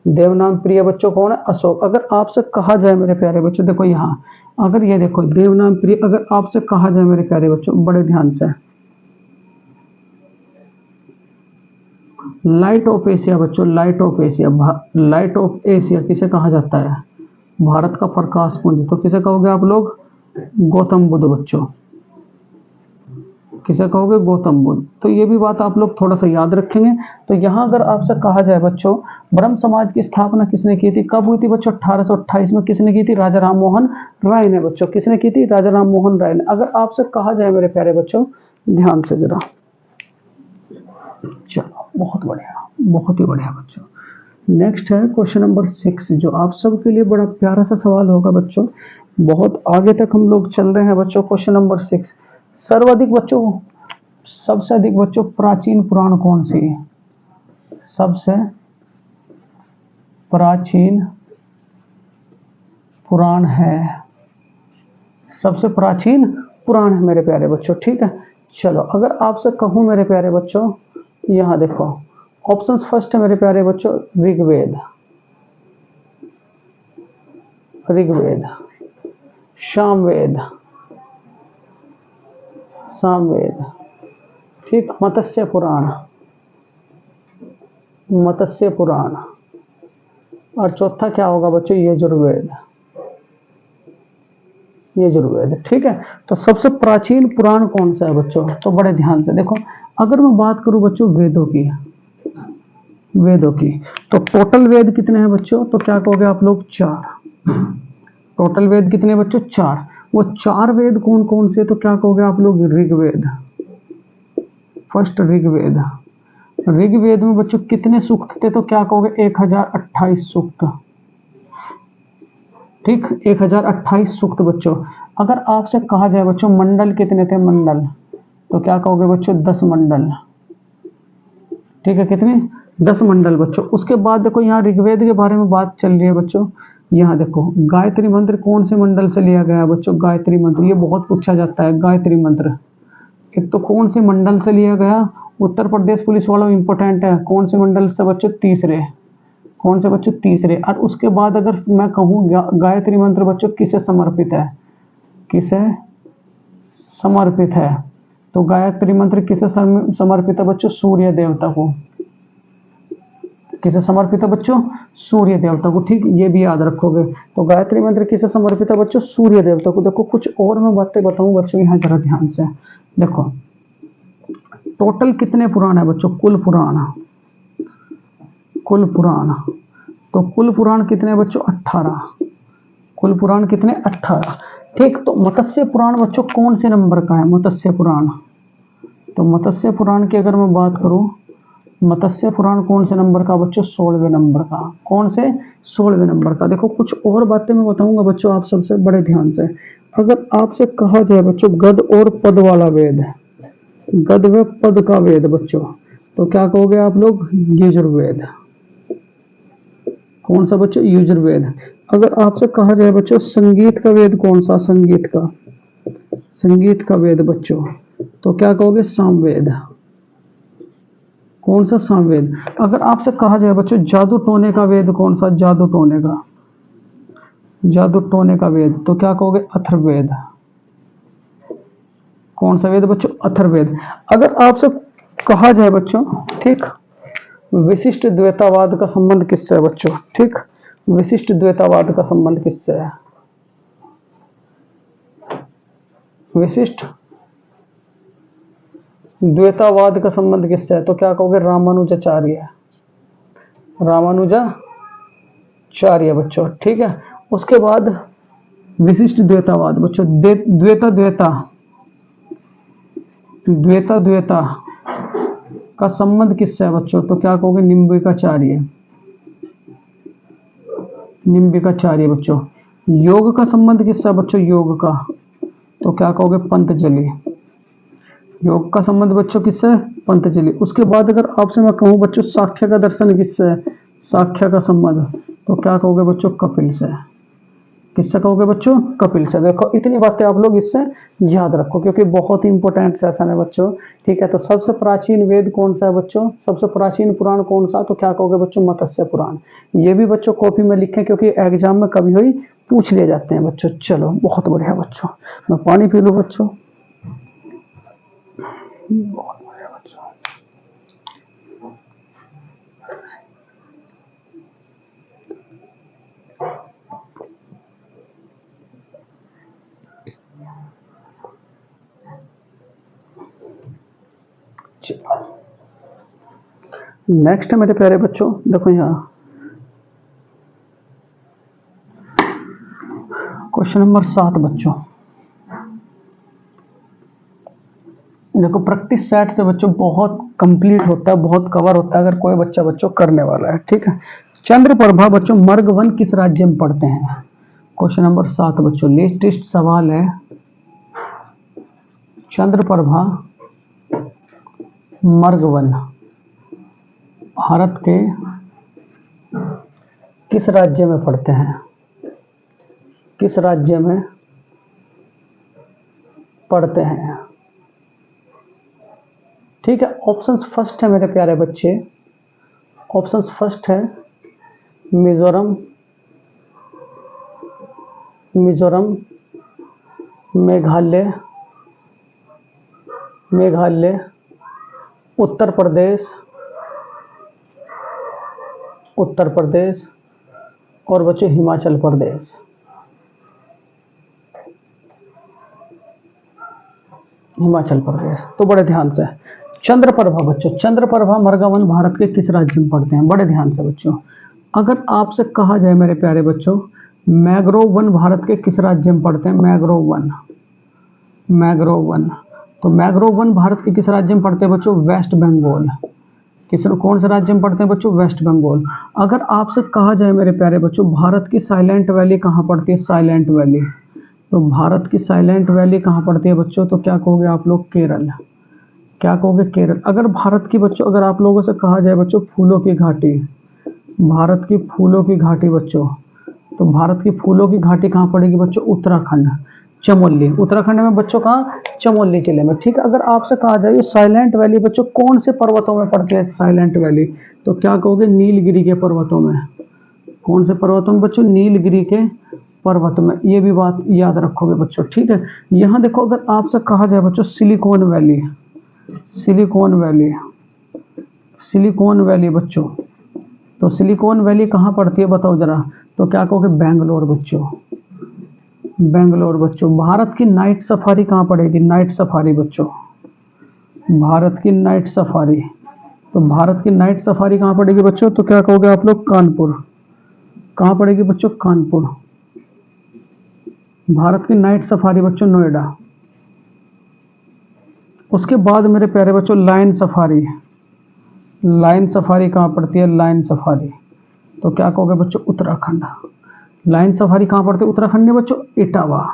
देवनाम प्रिय बच्चों कौन है, अशोक। अगर आपसे कहा जाए मेरे प्यारे बच्चों, देखो यहाँ अगर ये देखो देवनाम प्रिय, अगर आपसे कहा जाए मेरे प्यारे बच्चों बड़े ध्यान से, लाइट ऑफ एशिया बच्चों, light of Asia, light of Asia किसे कहा जाता है, भारत का प्रकाश पुंज, तो किसे कहोगे आप लोग, गौतम बुद्ध बच्चों, किसे कहोगे, गौतम बुद्ध। तो ये भी बात आप लोग थोड़ा सा याद रखेंगे। तो यहाँ अगर आपसे कहा जाए बच्चों ब्रह्म समाज की स्थापना किसने की थी, कब हुई थी बच्चों, 1828 में। किसने की थी, राजा राम मोहन राय ने बच्चों, किसने की थी, राजा राम मोहन राय ने। अगर आपसे कहा जाए मेरे प्यारे बच्चों ध्यान से जरा, चलो बहुत बढ़िया, बहुत ही बढ़िया बच्चों। नेक्स्ट है क्वेश्चन नंबर 6, जो आप सबके लिए बड़ा प्यारा सा सवाल होगा बच्चों। बहुत आगे तक हम लोग चल रहे हैं बच्चों। क्वेश्चन नंबर 6, सर्वाधिक बच्चों, सबसे अधिक बच्चों प्राचीन पुराण कौन सी है? सबसे प्राचीन पुराण है, सबसे प्राचीन पुराण है मेरे प्यारे बच्चों, ठीक है। चलो अगर आपसे कहूं मेरे प्यारे बच्चों, यहां देखो ऑप्शंस फर्स्ट है मेरे प्यारे बच्चों, ऋग्वेद, ऋग्वेद, सामवेद, सामवेद, ठीक, मत्स्य पुराण, मत्स्य पुराण, और चौथा क्या होगा बच्चों, यजुर्वेद, यजुर्वेद, ठीक है। तो सबसे प्राचीन पुराण कौन सा है बच्चों? तो बड़े ध्यान से देखो, अगर मैं बात करूं बच्चों वेदों की, वेदों की, तो टोटल वेद कितने हैं बच्चों? तो क्या कहोगे आप लोग? 4। टोटल वेद कितने बच्चों? 4। वो 4 वेद कौन कौन से? तो क्या कहोगे आप लोग? ऋग्वेद, फर्स्ट ऋग्वेद। ऋग्वेद में बच्चों कितने सूक्त थे? तो क्या कहोगे? 1028 सूक्त, ठीक, 1028 सूक्त बच्चों। अगर आपसे कहा जाए बच्चों मंडल कितने थे? मंडल, तो क्या कहोगे बच्चों? 10 मंडल, ठीक है। कितने? 10 मंडल बच्चों। उसके बाद देखो यहाँ ऋग्वेद के बारे में बात चल रही है बच्चों। यहाँ देखो गायत्री मंत्र कौन से मंडल से लिया गया है बच्चों? गायत्री मंत्र, ये बहुत पूछा जाता है। गायत्री मंत्र एक तो कौन से मंडल से लिया गया? उत्तर प्रदेश पुलिस वालों इंपॉर्टेंट है, कौन से मंडल से बच्चों? तीसरे। कौन से बच्चों? तीसरे। और उसके बाद अगर मैं कहूँ गायत्री मंत्र बच्चों किसे समर्पित है? किसे समर्पित है? तो गायत्री मंत्र किसे समर्पित है बच्चों? सूर्य देवता को। किसे समर्पित है बच्चों? सूर्य देवता को, ठीक, ये भी याद रखोगे। तो गायत्री मंत्र किसे समर्पित है बच्चों? सूर्य देवता को। देखो कुछ और मैं बातें बताऊं बच्चों, यहाँ जरा ध्यान से देखो। टोटल कितने पुराण है बच्चों? कुल पुराण, कुल पुराण, तो कुल पुराण कितने बच्चों? 18। कुल पुराण कितने? 18, ठीक। तो मत्स्य पुराण बच्चों कौन से नंबर का है? मत्स्य पुराण, तो मत्स्य पुराण की अगर मैं बात करूं, मत्स्य पुराण कौन से नंबर का बच्चों? 16वें नंबर का। कौन से? 16वें नंबर का। देखो कुछ और बातें मैं बताऊंगा बच्चों आप सबसे बड़े ध्यान से। अगर आपसे कहा जाए बच्चों गद और पद वाला वेद, गद व पद का वेद बच्चों, तो क्या कहोगे आप लोग? यजुर्वेद। कौन सा बच्चों? यजुर्वेद। अगर आपसे कहा जाए बच्चों संगीत का वेद कौन सा? संगीत का, संगीत का वेद बच्चों, तो क्या कहोगे? सामवेद। कौन सा? सामवेद। अगर आपसे कहा जाए बच्चों जादू टोने का वेद कौन सा? जादू टोने का, जादू टोने का वेद, तो क्या कहोगे? अथर्ववेद। कौन सा वेद बच्चों? अथर्ववेद। अगर आपसे कहा जाए बच्चों, ठीक, विशिष्ट द्वैतावाद का संबंध किससे है बच्चों? ठीक, विशिष्ट द्वैतावाद का संबंध किससे है? विशिष्ट द्वैतावाद का संबंध किससे है? तो क्या कहोगे? रामानुजाचार्य, रामानुजाचार्य बच्चों, ठीक है। उसके बाद विशिष्ट द्वैतावाद बच्चों, द्वैता द्वैता द्वैता द्वैता का संबंध किससे है बच्चों? तो क्या कहोगे? निम्बिकाचार्य, निम्बिकाचार्य बच्चों। योग का संबंध किससे है बच्चों? योग का, तो क्या कहोगे? पंतजलि। योग का संबंध बच्चों किससे है? पंतजलि। उसके बाद अगर आपसे मैं कहूं बच्चों साख्य का दर्शन किससे है? साख्य का संबंध, तो क्या कहोगे बच्चों? कपिल से। किससे कहोगे बच्चों? कपिल से। देखो इतनी बातें आप लोग इससे याद रखो क्योंकि बहुत ही इंपॉर्टेंट सेशन है बच्चों, ठीक है। तो सबसे प्राचीन वेद कौन सा है बच्चों? सबसे प्राचीन पुराण कौन सा? तो क्या कहोगे बच्चों? मत्स्य पुराण। ये भी बच्चों कॉपी में लिखें क्योंकि एग्जाम में कभी हुई पूछ लिए जाते हैं बच्चों। चलो बहुत बढ़िया बच्चों, मैं पानी पी लूँ बच्चों। बहुत बढ़िया बच्चों। नेक्स्ट है मेरे प्यारे बच्चों, देखो यहाँ क्वेश्चन नंबर 7 बच्चों। देखो प्रैक्टिस सेट से बच्चों बहुत कंप्लीट होता है, बहुत कवर होता है अगर कोई बच्चा बच्चों करने वाला है। ठीक है, चंद्रप्रभा बच्चों मर्ग वन किस राज्य में पढ़ते हैं? क्वेश्चन नंबर 7 बच्चों, लेटेस्ट सवाल है। चंद्रप्रभा मर्ग वन भारत के किस राज्य में पढ़ते हैं? किस राज्य में पढ़ते हैं? ठीक है, ऑप्शंस फर्स्ट है मेरे प्यारे बच्चे, ऑप्शंस फर्स्ट है मिजोरम, मिजोरम, मेघालय, मेघालय, उत्तर प्रदेश, उत्तर प्रदेश और बच्चों हिमाचल प्रदेश। हिमाचल प्रदेश। तो बड़े ध्यान से, चंद्रप्रभा बच्चों, चंद्रप्रभा मर्गावन भारत के किस राज्य में पढ़ते हैं? बड़े ध्यान से बच्चों, अगर आपसे कहा जाए मेरे प्यारे बच्चों मैग्रोव वन भारत के किस राज्य में पढ़ते हैं? मैग्रोव वन, मैग्रोव वन, तो मैग्रोव वन भारत के किस राज्य में पढ़ते हैं बच्चों? वेस्ट बंगाल। कौन से राज्य में पढ़ते हैं बच्चों? वेस्ट बंगाल। अगर आपसे कहा जाए मेरे प्यारे बच्चों भारत की साइलेंट वैली कहाँ पड़ती है? साइलेंट वैली, तो भारत की साइलेंट वैली कहाँ पड़ती है बच्चों? तो क्या कहोगे आप लोग? केरल। क्या कहोगे? केरल। अगर भारत की बच्चों, अगर आप लोगों से कहा जाए बच्चों फूलों की घाटी, भारत की फूलों की घाटी बच्चों, तो भारत की फूलों की घाटी कहाँ पड़ेगी बच्चों? उत्तराखंड, चमोली। उत्तराखंड में बच्चों कहाँ? चमोली जिले में। ठीक है, अगर आपसे कहा जाए साइलेंट वैली बच्चों कौन से पर्वतों में पड़ती है? साइलेंट वैली, तो क्या कहोगे? नीलगिरी के पर्वतों में। कौन से पर्वतों में बच्चों? नीलगिरी के पर्वत में। ये भी बात याद रखोगे बच्चों। ठीक है, यहाँ देखो अगर आपसे कहा जाए बच्चों silicon valley, silicon valley, silicon valley बच्चों, तो सिलिकॉन वैली कहाँ पड़ती है बताओ जरा? तो क्या कहोगे? बेंगलोर बच्चों, बेंगलोर बच्चों। भारत की नाइट सफारी कहाँ पड़ेगी? नाइट सफारी बच्चों, भारत की नाइट सफारी, तो भारत की नाइट सफारी कहाँ पड़ेगी बच्चों? तो क्या कहोगे आप लोग? कानपुर। कहाँ पड़ेगी बच्चों? कानपुर। भारत की नाइट सफारी बच्चों नोएडा। उसके बाद मेरे प्यारे बच्चों लायन सफारी, लायन सफारी कहाँ पड़ती है? लायन सफारी, तो क्या कहोगे बच्चों? उत्तराखंड। लायन सफारी कहाँ पड़ती है? उत्तराखंड में बच्चों इटावा,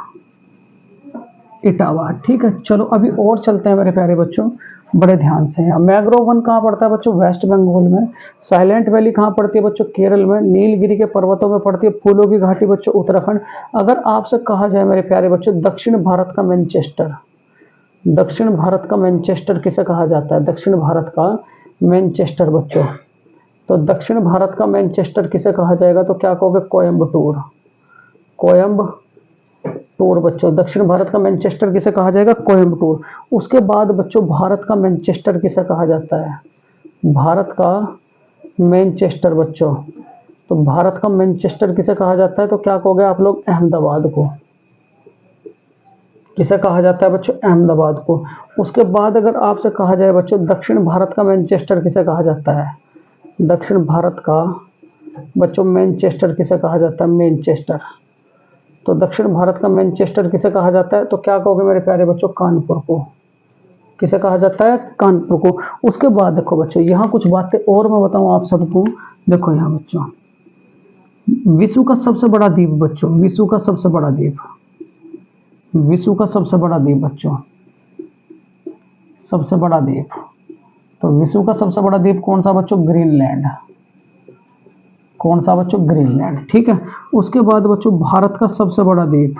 इटावा। ठीक है, चलो अभी और चलते हैं मेरे प्यारे बच्चों, बड़े ध्यान से। यहाँ मैग्रोव वन कहाँ पड़ता है बच्चों? वेस्ट बंगाल में। साइलेंट वैली कहाँ पड़ती है बच्चों? केरल में। नीलगिरी के पर्वतों में पड़ती है। फूलों की घाटी बच्चों उत्तराखंड। अगर आपसे कहा जाए मेरे प्यारे बच्चों दक्षिण भारत का मैनचेस्टर, दक्षिण भारत का मैनचेस्टर किसे कहा जाता है? दक्षिण भारत का मैनचेस्टर बच्चों, तो दक्षिण भारत का मैनचेस्टर किसे कहा जाएगा? तो क्या कहोगे? कोयम्बटूर, कोयम्बटूर बच्चों। दक्षिण भारत का मैनचेस्टर किसे कहा जाएगा? कोयम्बटूर। उसके बाद बच्चों भारत का मैनचेस्टर किसे कहा जाता है? भारत का मैनचेस्टर बच्चों, तो भारत का मैनचेस्टर किसे कहा जाता है? तो क्या कहोगे आप लोग? अहमदाबाद को। किसे कहा जाता है बच्चों? अहमदाबाद को। उसके बाद अगर आपसे कहा जाए बच्चों दक्षिण भारत का मैनचेस्टर किसे कहा जाता है? दक्षिण भारत का बच्चों मैनचेस्टर किसे कहा जाता है? मैनचेस्टर, तो दक्षिण भारत का मैनचेस्टर किसे कहा जाता है? तो क्या कहोगे मेरे प्यारे बच्चों? कानपुर को। किसे कहा जाता है? कानपुर को। उसके बाद देखो बच्चों यहाँ कुछ बातें और मैं बताऊं आप सबको। देखो यहाँ बच्चों विश्व का सबसे बड़ा द्वीप बच्चों, विश्व का सबसे बड़ा द्वीप, विश्व का सबसे बड़ा द्वीप बच्चों, सबसे बड़ा द्वीप, तो विश्व का सबसे बड़ा द्वीप कौन सा बच्चों? ग्रीनलैंड। कौन सा बच्चों? ग्रीनलैंड। ठीक है, उसके बाद बच्चों भारत का सबसे बड़ा द्वीप,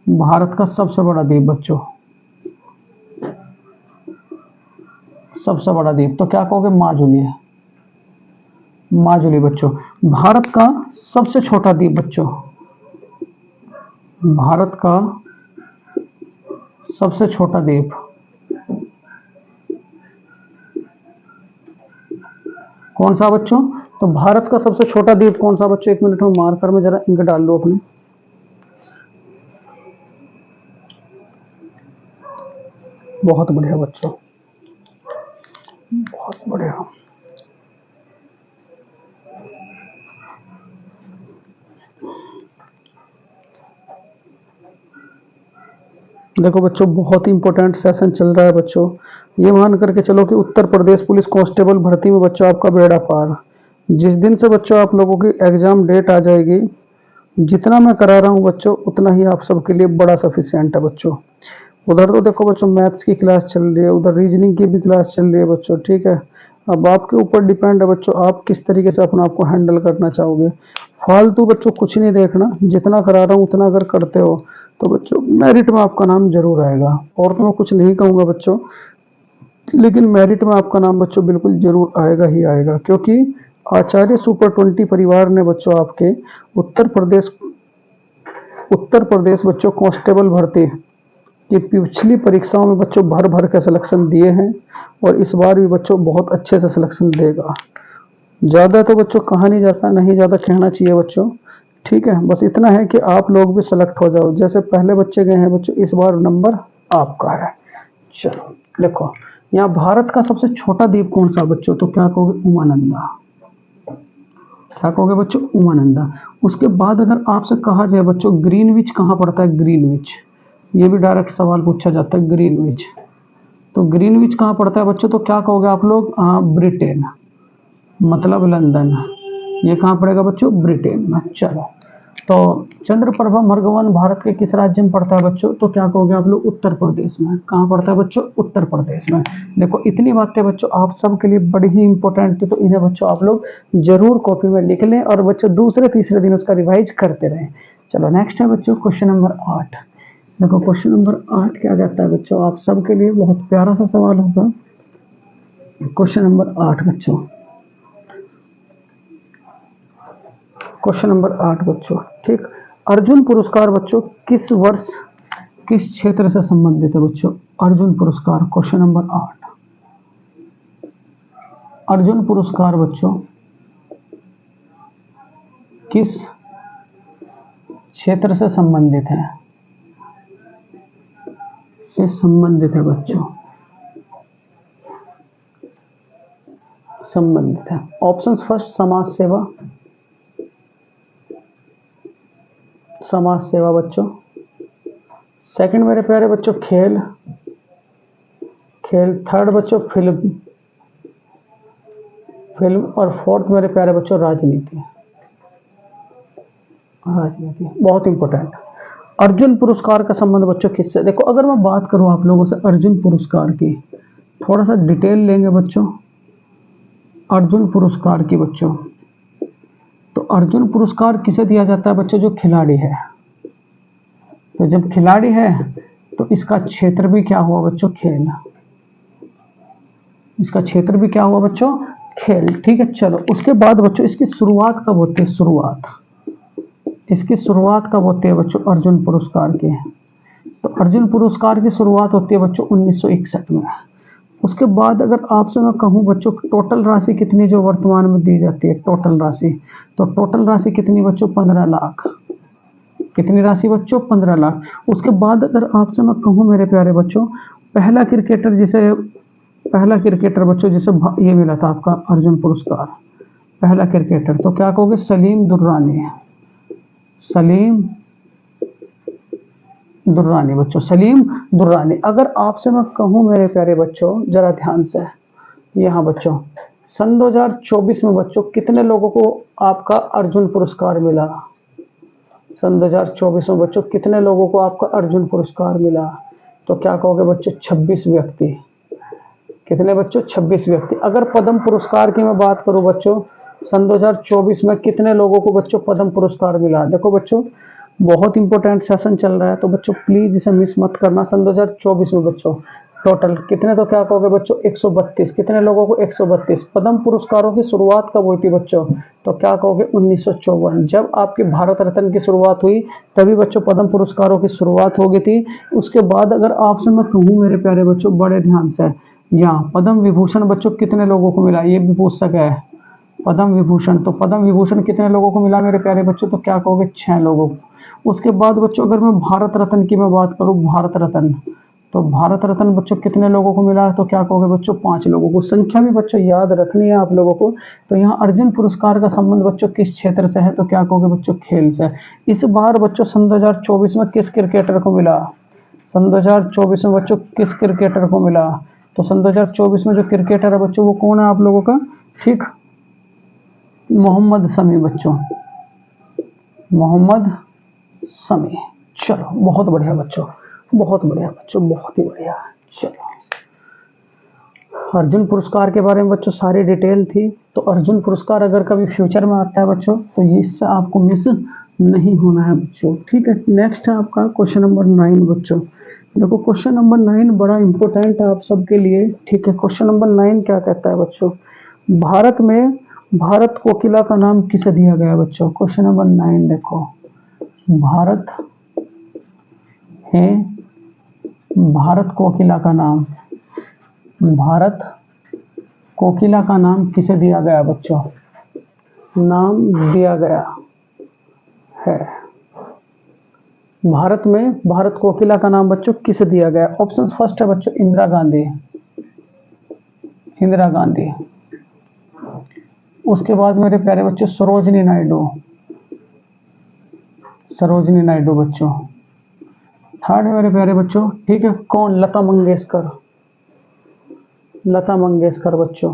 भारत का सबसे बड़ा द्वीप बच्चों, सबसे बड़ा द्वीप, तो क्या कहोगे? माजुली, माजुली बच्चों। भारत का सबसे छोटा द्वीप बच्चों, भारत का सबसे छोटा द्वीप, कौन सा बच्चों? तो भारत का सबसे छोटा द्वीप कौन सा बच्चों? एक मिनट में मार्कर में जरा इंक डाल लो अपने। बहुत बढ़िया बच्चों, बहुत बढ़िया। देखो बच्चों, बहुत ही इंपॉर्टेंट सेशन चल रहा है बच्चों। ये मान करके चलो कि उत्तर प्रदेश पुलिस कांस्टेबल भर्ती में बच्चों आपका बेड़ा पार। जिस दिन से बच्चों आप लोगों की एग्जाम डेट आ जाएगी, जितना मैं करा रहा हूँ बच्चों, उतना ही आप सबके लिए बड़ा सफिशिएंट है बच्चों। उधर तो देखो बच्चों मैथ्स की क्लास चल रही है, उधर रीजनिंग की भी क्लास चल रही है बच्चों, ठीक है। अब आपके ऊपर डिपेंड है बच्चों, आप किस तरीके से अपने आप को हैंडल करना चाहोगे। फालतू बच्चों कुछ नहीं देखना, जितना करा रहा हूँ उतना अगर करते हो तो बच्चों मेरिट में आपका नाम जरूर आएगा। और तो मैं कुछ नहीं कहूँगा बच्चों, लेकिन मेरिट में आपका नाम बच्चों बिल्कुल जरूर आएगा ही आएगा, क्योंकि आचार्य सुपर 20 परिवार ने बच्चों आपके उत्तर प्रदेश उत्तर प्रदेश बच्चों कांस्टेबल भर्ती की पिछली परीक्षाओं में बच्चों भर भर के सिलेक्शन दिए हैं, और इस बार भी बच्चों बहुत अच्छे से सिलेक्शन देगा। ज़्यादा तो बच्चों कहा नहीं जाता, नहीं ज़्यादा कहना चाहिए बच्चों, ठीक है। बस इतना है कि आप लोग भी सेलेक्ट हो जाओ, जैसे पहले बच्चे गए हैं बच्चों, इस बार नंबर आपका है। चलो देखो, यहाँ भारत का सबसे छोटा द्वीप कौन सा बच्चों, तो क्या कहोगे, उमानंदा। क्या कहोगे बच्चों, उमानंदा। उसके बाद अगर आपसे कहा जाए बच्चों ग्रीनविच कहाँ पड़ता है, ग्रीनविच, ये भी डायरेक्ट सवाल पूछा जाता है, ग्रीनविच। तो ग्रीनविच कहाँ पड़ता है बच्चों, तो क्या कहोगे आप लोग, ब्रिटेन, मतलब लंदन। ये कहाँ पड़ेगा बच्चों, ब्रिटेन में। चलो, तो चंद्रप्रभा मृगवन भारत के किस राज्य में पड़ता है बच्चों, तो क्या कहोगे आप लोग, उत्तर प्रदेश में। कहाँ पड़ता है बच्चों, उत्तर प्रदेश में। देखो इतनी बातें बच्चों आप सबके लिए बड़ी ही इंपॉर्टेंट थी, तो इन्हें बच्चों आप लोग जरूर कॉपी में लिख लें, और बच्चों दूसरे तीसरे दिन उसका रिवाइज करते रहें। चलो नेक्स्ट है बच्चों क्वेश्चन नंबर 8। देखो क्वेश्चन नंबर 8 क्या कहता है बच्चों, आप सबके लिए बहुत प्यारा सा सवाल होगा। क्वेश्चन नंबर 8 बच्चों, क्वेश्चन नंबर 8 बच्चों, ठीक। अर्जुन पुरस्कार बच्चों किस वर्ष किस क्षेत्र से संबंधित है बच्चों, अर्जुन पुरस्कार। क्वेश्चन नंबर 8, अर्जुन पुरस्कार बच्चों किस क्षेत्र से संबंधित है, बच्चों, संबंधित है। ऑप्शंस फर्स्ट, समाज सेवा, समाज सेवा बच्चों। सेकंड मेरे प्यारे बच्चों खेल, थर्ड बच्चों फिल्म, और फोर्थ मेरे प्यारे बच्चों राजनीति, बहुत इंपॉर्टेंट। अर्जुन पुरस्कार का संबंध बच्चों किससे, देखो अगर मैं बात करूं आप लोगों से अर्जुन पुरस्कार की, थोड़ा सा डिटेल लेंगे बच्चों अर्जुन पुरस्कार की बच्चों। तो अर्जुन पुरस्कार किसे दिया जाता है बच्चों, जो खिलाड़ी है। तो जब खिलाड़ी है तो इसका क्षेत्र भी क्या हुआ बच्चों, खेल। इसका क्षेत्र भी क्या हुआ बच्चों, खेल, ठीक है। चलो उसके बाद बच्चों इसकी शुरुआत कब होती है, इसकी शुरुआत कब होती है बच्चों, अर्जुन पुरस्कार की। तो अर्जुन पुरस्कार की शुरुआत होती है बच्चों 1961 में। उसके बाद अगर आपसे मैं कहूँ बच्चों टोटल राशि कितनी जो वर्तमान में दी जाती है, टोटल राशि, तो टोटल राशि कितनी बच्चों, 15 लाख। कितनी राशि बच्चों, 15 लाख। उसके बाद अगर आपसे मैं कहूँ मेरे प्यारे बच्चों, पहला क्रिकेटर बच्चों जिसे ये मिला था आपका अर्जुन पुरस्कार, पहला क्रिकेटर, तो क्या कहोगे, सलीम दुर्रानी। बच्चों, सलीम दुर्रानी। अगर आपसे मैं कहूँ मेरे प्यारे बच्चों, जरा ध्यान से यहाँ बच्चों, सन 2024 में बच्चों कितने लोगों को आपका अर्जुन पुरस्कार मिला, सन 2024 में बच्चों कितने लोगों को आपका अर्जुन पुरस्कार मिला, तो क्या कहोगे बच्चों, 26 व्यक्ति। कितने बच्चों, 26 व्यक्ति। अगर पद्म पुरस्कार की मैं बात करूं बच्चों, सन 2024 में कितने लोगों को बच्चों पद्म पुरस्कार मिला। देखो बच्चों बहुत इंपॉर्टेंट सेशन चल रहा है, तो बच्चों प्लीज इसे मिस मत करना। सन 2024 में बच्चों टोटल कितने, तो क्या कहोगे बच्चों, 132। कितने लोगों को, 132। पद्म पुरस्कारों की शुरुआत कब हुई थी बच्चों, तो क्या कहोगे, 1954। जब आपके भारत रत्न की शुरुआत हुई तभी बच्चों पद्म पुरस्कारों की शुरुआत हो गई थी। उसके बाद अगर आपसे मैं कहूँ मेरे प्यारे बच्चों बड़े ध्यान से, यहाँ पद्म विभूषण बच्चों कितने लोगों को मिला, ये भी पूछ सका है, पद्म विभूषण। तो पद्म विभूषण कितने लोगों को मिला मेरे प्यारे बच्चों, तो क्या कहोगे, 6 लोगों को। उसके बाद बच्चों अगर मैं भारत रत्न की मैं बात करूं, भारत रत्न, तो भारत रत्न बच्चों कितने लोगों को मिला, तो क्या कहोगे बच्चों, 5 लोगों को। संख्या भी बच्चों याद रखनी है आप लोगों को। तो यहाँ अर्जुन पुरस्कार का संबंध बच्चों किस क्षेत्र से है, तो क्या कहोगे बच्चों, खेल से। इस बार बच्चों सन 2024 में किस क्रिकेटर को मिला, सन 2024 में बच्चों किस क्रिकेटर को मिला? तो सन 2024 में जो क्रिकेटर है बच्चों वो कौन है आप लोगों का? ठीक, मोहम्मद शमी बच्चों, मोहम्मद शमी। चलो बहुत बढ़िया बच्चों, बहुत बढ़िया बच्चों, बहुत ही बढ़िया। चलो अर्जुन पुरस्कार के बारे में बच्चों सारी डिटेल थी। तो अर्जुन पुरस्कार अगर कभी फ्यूचर में आता है बच्चों तो ये इससे आपको मिस नहीं होना है बच्चों। ठीक है, नेक्स्ट है आपका क्वेश्चन नंबर 9 बच्चों। देखो क्वेश्चन नंबर 9 बड़ा इंपॉर्टेंट है आप सबके लिए। ठीक है, क्वेश्चन नंबर 9 क्या कहता है बच्चों? भारत में भारत कोकिला का नाम किसे दिया गया बच्चों? क्वेश्चन नंबर 9 देखो, भारत है, भारत कोकिला का नाम, भारत कोकिला का नाम किसे दिया गया बच्चों? नाम दिया गया है भारत में भारत कोकिला का नाम बच्चों किसे दिया गया? ऑप्शन फर्स्ट है बच्चों इंदिरा गांधी, इंदिरा गांधी। उसके बाद मेरे प्यारे बच्चों सरोजनी नायडू, सरोजनी नायडू बच्चों। थर्ड है मेरे प्यारे बच्चों, ठीक है, कौन? लता मंगेशकर, लता मंगेशकर बच्चों,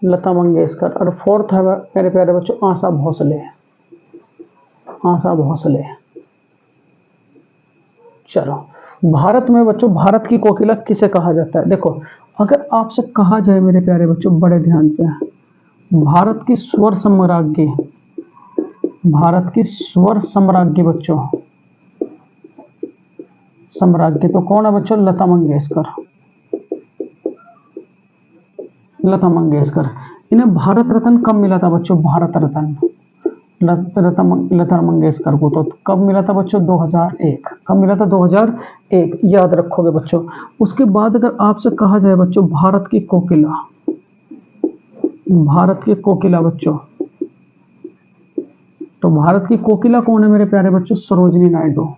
लता मंगेशकर। और फोर्थ है मेरे प्यारे बच्चों आशा भोसले, आशा भोसले। चलो भारत में बच्चों भारत की कोकिला किसे कहा जाता है? देखो अगर आपसे कहा जाए मेरे प्यारे बच्चों बड़े ध्यान से, भारत की स्वर सम्राज्ञी, भारत की स्वर सम्राज्ञी बच्चों, सम्राज्ञी तो कौन है बच्चों? लता मंगेशकर, लता मंगेशकर। इन्हें भारत रत्न कब मिला था बच्चों? भारत रत्न लता मंगेशकर को तो कब मिला था बच्चों? 2001। कब मिला था? 2001, याद रखोगे बच्चों। उसके बाद अगर आपसे कहा जाए बच्चों भारत की कोकिला, भारत की कोकिला बच्चों, तो भारत की कोकिला कौन है मेरे प्यारे बच्चों? सरोजनी नायडू,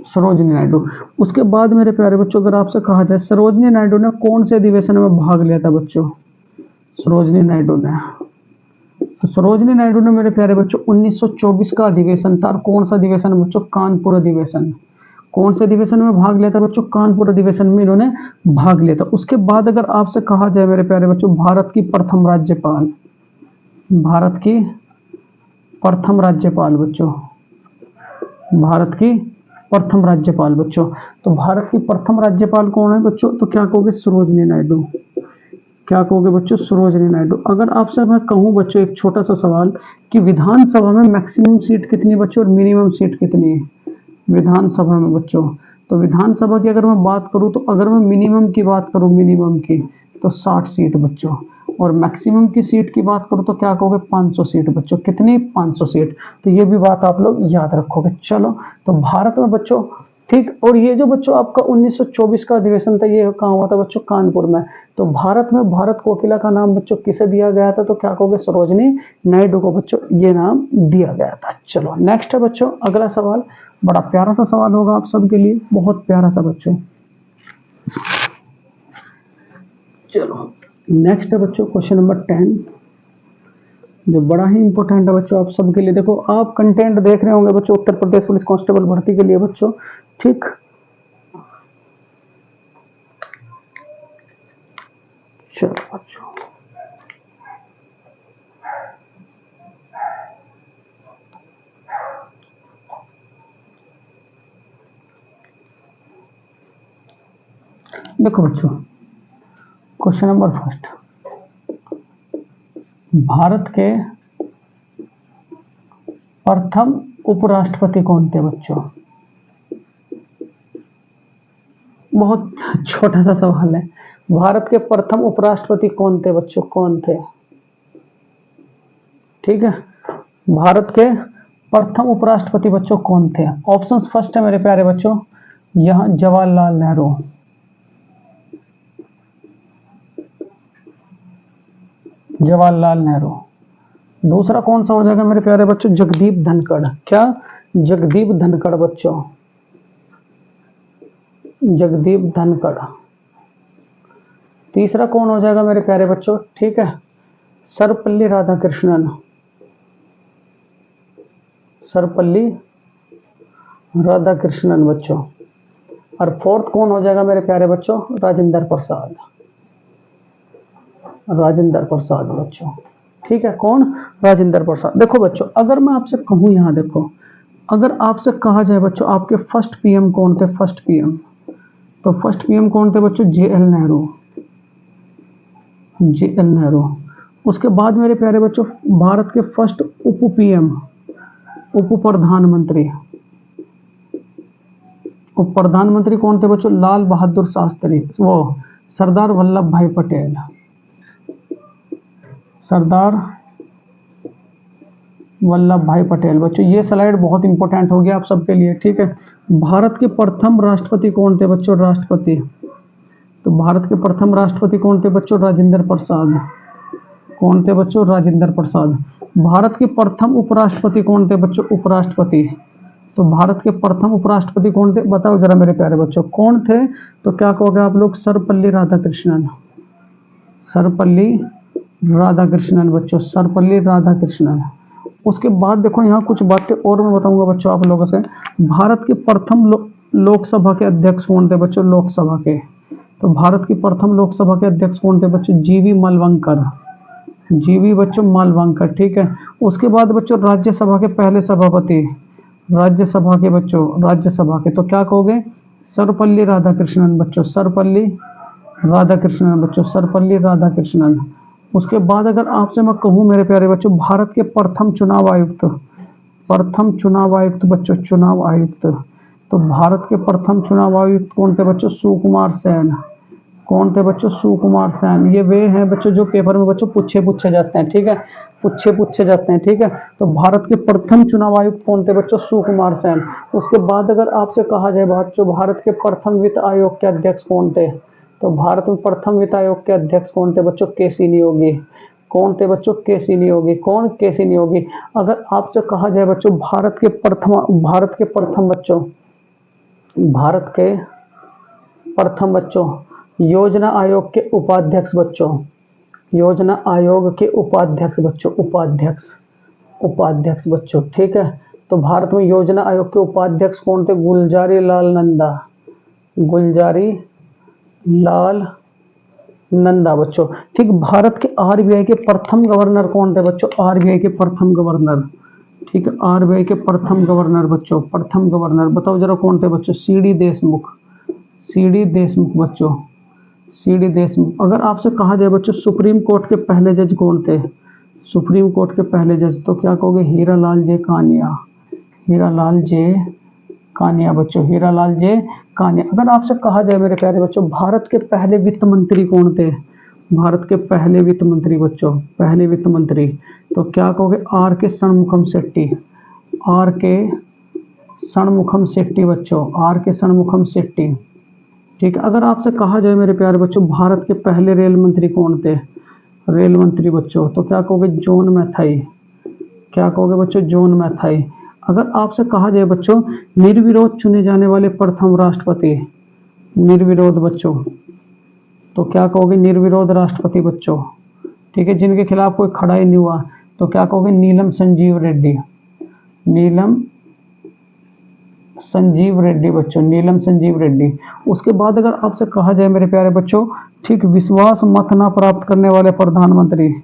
सरोजनी नायडू। उसके बाद मेरे प्यारे बच्चों अगर आपसे कहा जाए सरोजनी नायडू ने कौन से अधिवेशन में भाग लिया था बच्चों? सरोजनी नायडू ने, तो सरोजनी नायडू ने मेरे प्यारे बच्चों 1924 का अधिवेशन था। और कौन सा अधिवेशन है बच्चों? कानपुर अधिवेशन। कौन से अधिवेशन में भाग लिया था बच्चों? कानपुर अधिवेशन में इन्होंने भाग लिया था। उसके बाद अगर आपसे कहा जाए मेरे प्यारे बच्चों भारत की प्रथम राज्यपाल, भारत की प्रथम राज्यपाल बच्चों, भारत की प्रथम राज्यपाल बच्चों, तो भारत की प्रथम राज्यपाल कौन है बच्चों? तो क्या कहोगे? सरोजनी नायडू। क्या कहोगे बच्चों? सरोजनी नायडू। अगर आपसे मैं कहूं बच्चों एक छोटा सा सवाल कि विधानसभा में मैक्सिमम सीट कितनी बच्चों और मिनिमम सीट कितनी है विधानसभा में बच्चों? तो विधानसभा की अगर मैं बात करूं तो अगर मैं मिनिमम की बात करूं, मिनिमम की, तो 60 सीट बच्चों। और मैक्सिमम की सीट की बात करूं तो क्या कहोगे? 500 सीट बच्चों। कितनी? 500 सीट। तो ये भी बात आप लोग याद रखोगे। चलो तो भारत में बच्चों, ठीक। और ये जो बच्चों आपका 1924 का अधिवेशन था ये कहाँ हुआ था बच्चों? कानपुर में। तो भारत में भारत कोकिला का नाम बच्चों किसे दिया गया था? तो क्या कहोगे? सरोजनी नायडू को बच्चों ये नाम दिया गया था। चलो नेक्स्ट है बच्चों अगला सवाल। बड़ा प्यारा सा सवाल होगा आप सबके लिए, बहुत प्यारा सा बच्चों। चलो नेक्स्ट है बच्चों क्वेश्चन नंबर 10, जो बड़ा ही इंपॉर्टेंट है बच्चों आप सबके लिए। देखो आप कंटेंट देख रहे होंगे बच्चों उत्तर प्रदेश पुलिस कांस्टेबल भर्ती के लिए बच्चों, ठीक। चलो बच्चों देखो बच्चों क्वेश्चन नंबर फर्स्ट, भारत के प्रथम उपराष्ट्रपति कौन थे बच्चों? बहुत छोटा सा सवाल है। भारत के प्रथम उपराष्ट्रपति कौन थे बच्चों? कौन थे? ठीक है, भारत के प्रथम उपराष्ट्रपति बच्चों कौन थे? ऑप्शंस फर्स्ट है मेरे प्यारे बच्चों यहाँ जवाहरलाल नेहरू, जवाहरलाल नेहरू। दूसरा कौन सा हो जाएगा मेरे प्यारे बच्चों? जगदीप धनखड़। क्या? जगदीप धनखड़ बच्चों, जगदीप धनखड़। तीसरा कौन हो जाएगा मेरे प्यारे बच्चों? ठीक है, सर्वपल्ली राधाकृष्णन, सर्वपल्ली राधाकृष्णन बच्चों। और फोर्थ कौन हो जाएगा मेरे प्यारे बच्चों? राजेंद्र प्रसाद, राजेंद्र प्रसाद बच्चों। ठीक है, कौन? राजेंद्र प्रसाद। देखो बच्चों, अगर मैं आपसे कहूँ, यहाँ देखो, अगर आपसे कहा जाए बच्चों आपके फर्स्ट पीएम कौन थे? फर्स्ट पीएम, तो फर्स्ट पीएम कौन थे बच्चों? JL Nehru, JL Nehru. उसके बाद मेरे प्यारे बच्चों भारत के फर्स्ट उप पीएम, उप प्रधानमंत्री, उप प्रधानमंत्री कौन थे बच्चों? लाल बहादुर शास्त्री, वो सरदार वल्लभ भाई पटेल, सरदार वल्लभ भाई पटेल। बच्चों ये स्लाइड बहुत इंपॉर्टेंट हो गया आप सबके लिए। ठीक है, भारत के प्रथम राष्ट्रपति कौन थे बच्चों? राष्ट्रपति, तो भारत के प्रथम राष्ट्रपति कौन थे बच्चों? राजेंद्र प्रसाद। कौन थे बच्चों? राजेंद्र प्रसाद। भारत के प्रथम उपराष्ट्रपति कौन थे बच्चों? उपराष्ट्रपति, तो भारत के प्रथम उपराष्ट्रपति कौन थे? बताओ जरा मेरे प्यारे बच्चों कौन थे? तो क्या कहोगे आप लोग? सर्वपल्ली राधाकृष्णन, सर्वपल्ली राधाकृष्णन बच्चों, सर्वपल्ली राधाकृष्णन। उसके बाद देखो यहाँ कुछ बातें और मैं बताऊंगा बच्चों आप लोगों से। भारत के प्रथम लोकसभा के अध्यक्ष कौन थे बच्चों? लोकसभा के, तो भारत की प्रथम लोकसभा के अध्यक्ष कौन थे बच्चों? जीवी मालवंकर, जीवी बच्चों मालवंकर। ठीक है, उसके बाद बच्चों राज्यसभा के पहले सभापति, राज्यसभा के बच्चों, राज्यसभा के, तो क्या कहोगे? सर्वपल्ली राधाकृष्णन बच्चों, सर्वपल्ली राधाकृष्णन बच्चों, सर्वपल्ली राधाकृष्णन। उसके बाद अगर आपसे मैं कहूँ मेरे प्यारे बच्चों भारत के प्रथम चुनाव आयुक्त, प्रथम चुनाव आयुक्त बच्चों, चुनाव आयुक्त, तो भारत के प्रथम चुनाव आयुक्त कौन थे बच्चों? सुकुमार सेन। कौन थे बच्चों? सुकुमार सेन। ये वे हैं बच्चों जो पेपर में बच्चों पूछे जाते हैं। ठीक है, पूछे जाते हैं। ठीक है, तो भारत के प्रथम चुनाव आयुक्त कौन थे बच्चों? सुकुमार सेन। उसके बाद अगर आपसे कहा जाए बच्चों भारत के प्रथम वित्त आयोग के अध्यक्ष कौन थे? तो भारत में प्रथम वित्त आयोग के अध्यक्ष कौन थे बच्चों? केसी नियोगी। कौन थे बच्चों? केसी नियोगी। कौन? केसी नियोगी। अगर आपसे कहा जाए बच्चों भारत के प्रथम बच्चों, भारत के प्रथम बच्चों योजना आयोग के उपाध्यक्ष बच्चों, योजना आयोग के उपाध्यक्ष बच्चों, उपाध्यक्ष, उपाध्यक्ष बच्चों। ठीक है, तो भारत में योजना आयोग के उपाध्यक्ष कौन थे? गुलजारी लाल नंदा, गुलजारी लाल नंदा बच्चों। ठीक, भारत के आरबीआई के प्रथम गवर्नर कौन थे बच्चों? आरबीआई के प्रथम गवर्नर। ठीक है, आरबीआई के प्रथम गवर्नर बच्चों, प्रथम गवर्नर बताओ जरा कौन थे बच्चों? सीडी देशमुख, सीडी देशमुख बच्चों, सीडी देशमुख। अगर आपसे कहा जाए बच्चों सुप्रीम कोर्ट के पहले जज कौन थे? सुप्रीम कोर्ट के पहले जज, तो क्या कहोगे? हीरालाल जे कानिया, हीरालाल जे कानिया बच्चों, हीरालाल जे कानिया। अगर आपसे कहा जाए मेरे प्यारे बच्चों भारत के पहले वित्त मंत्री कौन थे? भारत के पहले वित्त मंत्री बच्चों, पहले वित्त मंत्री, तो क्या कहोगे? आर के षणमुखम शेट्टी, आर के षणमुखम शेट्टी बच्चों, आर के षणमुखम शेट्टी। ठीक है, अगर आपसे कहा जाए मेरे प्यारे बच्चों भारत के पहले रेल मंत्री कौन थे? रेल मंत्री बच्चों, तो क्या कहोगे? जॉन मैथाई। क्या कहोगे बच्चों? जॉन मैथाई। अगर आपसे कहा जाए बच्चों निर्विरोध चुने जाने वाले प्रथम राष्ट्रपति, निर्विरोध बच्चों, तो क्या कहोगे? निर्विरोध राष्ट्रपति बच्चों। ठीक है, जिनके खिलाफ कोई खड़ा ही नहीं हुआ, तो क्या कहोगे? नीलम संजीव रेड्डी, नीलम संजीव रेड्डी बच्चों, नीलम संजीव रेड्डी। उसके बाद अगर आपसे कहा जाए मेरे प्यारे बच्चों ठीक विश्वास मत न प्राप्त करने वाले प्रधानमंत्री,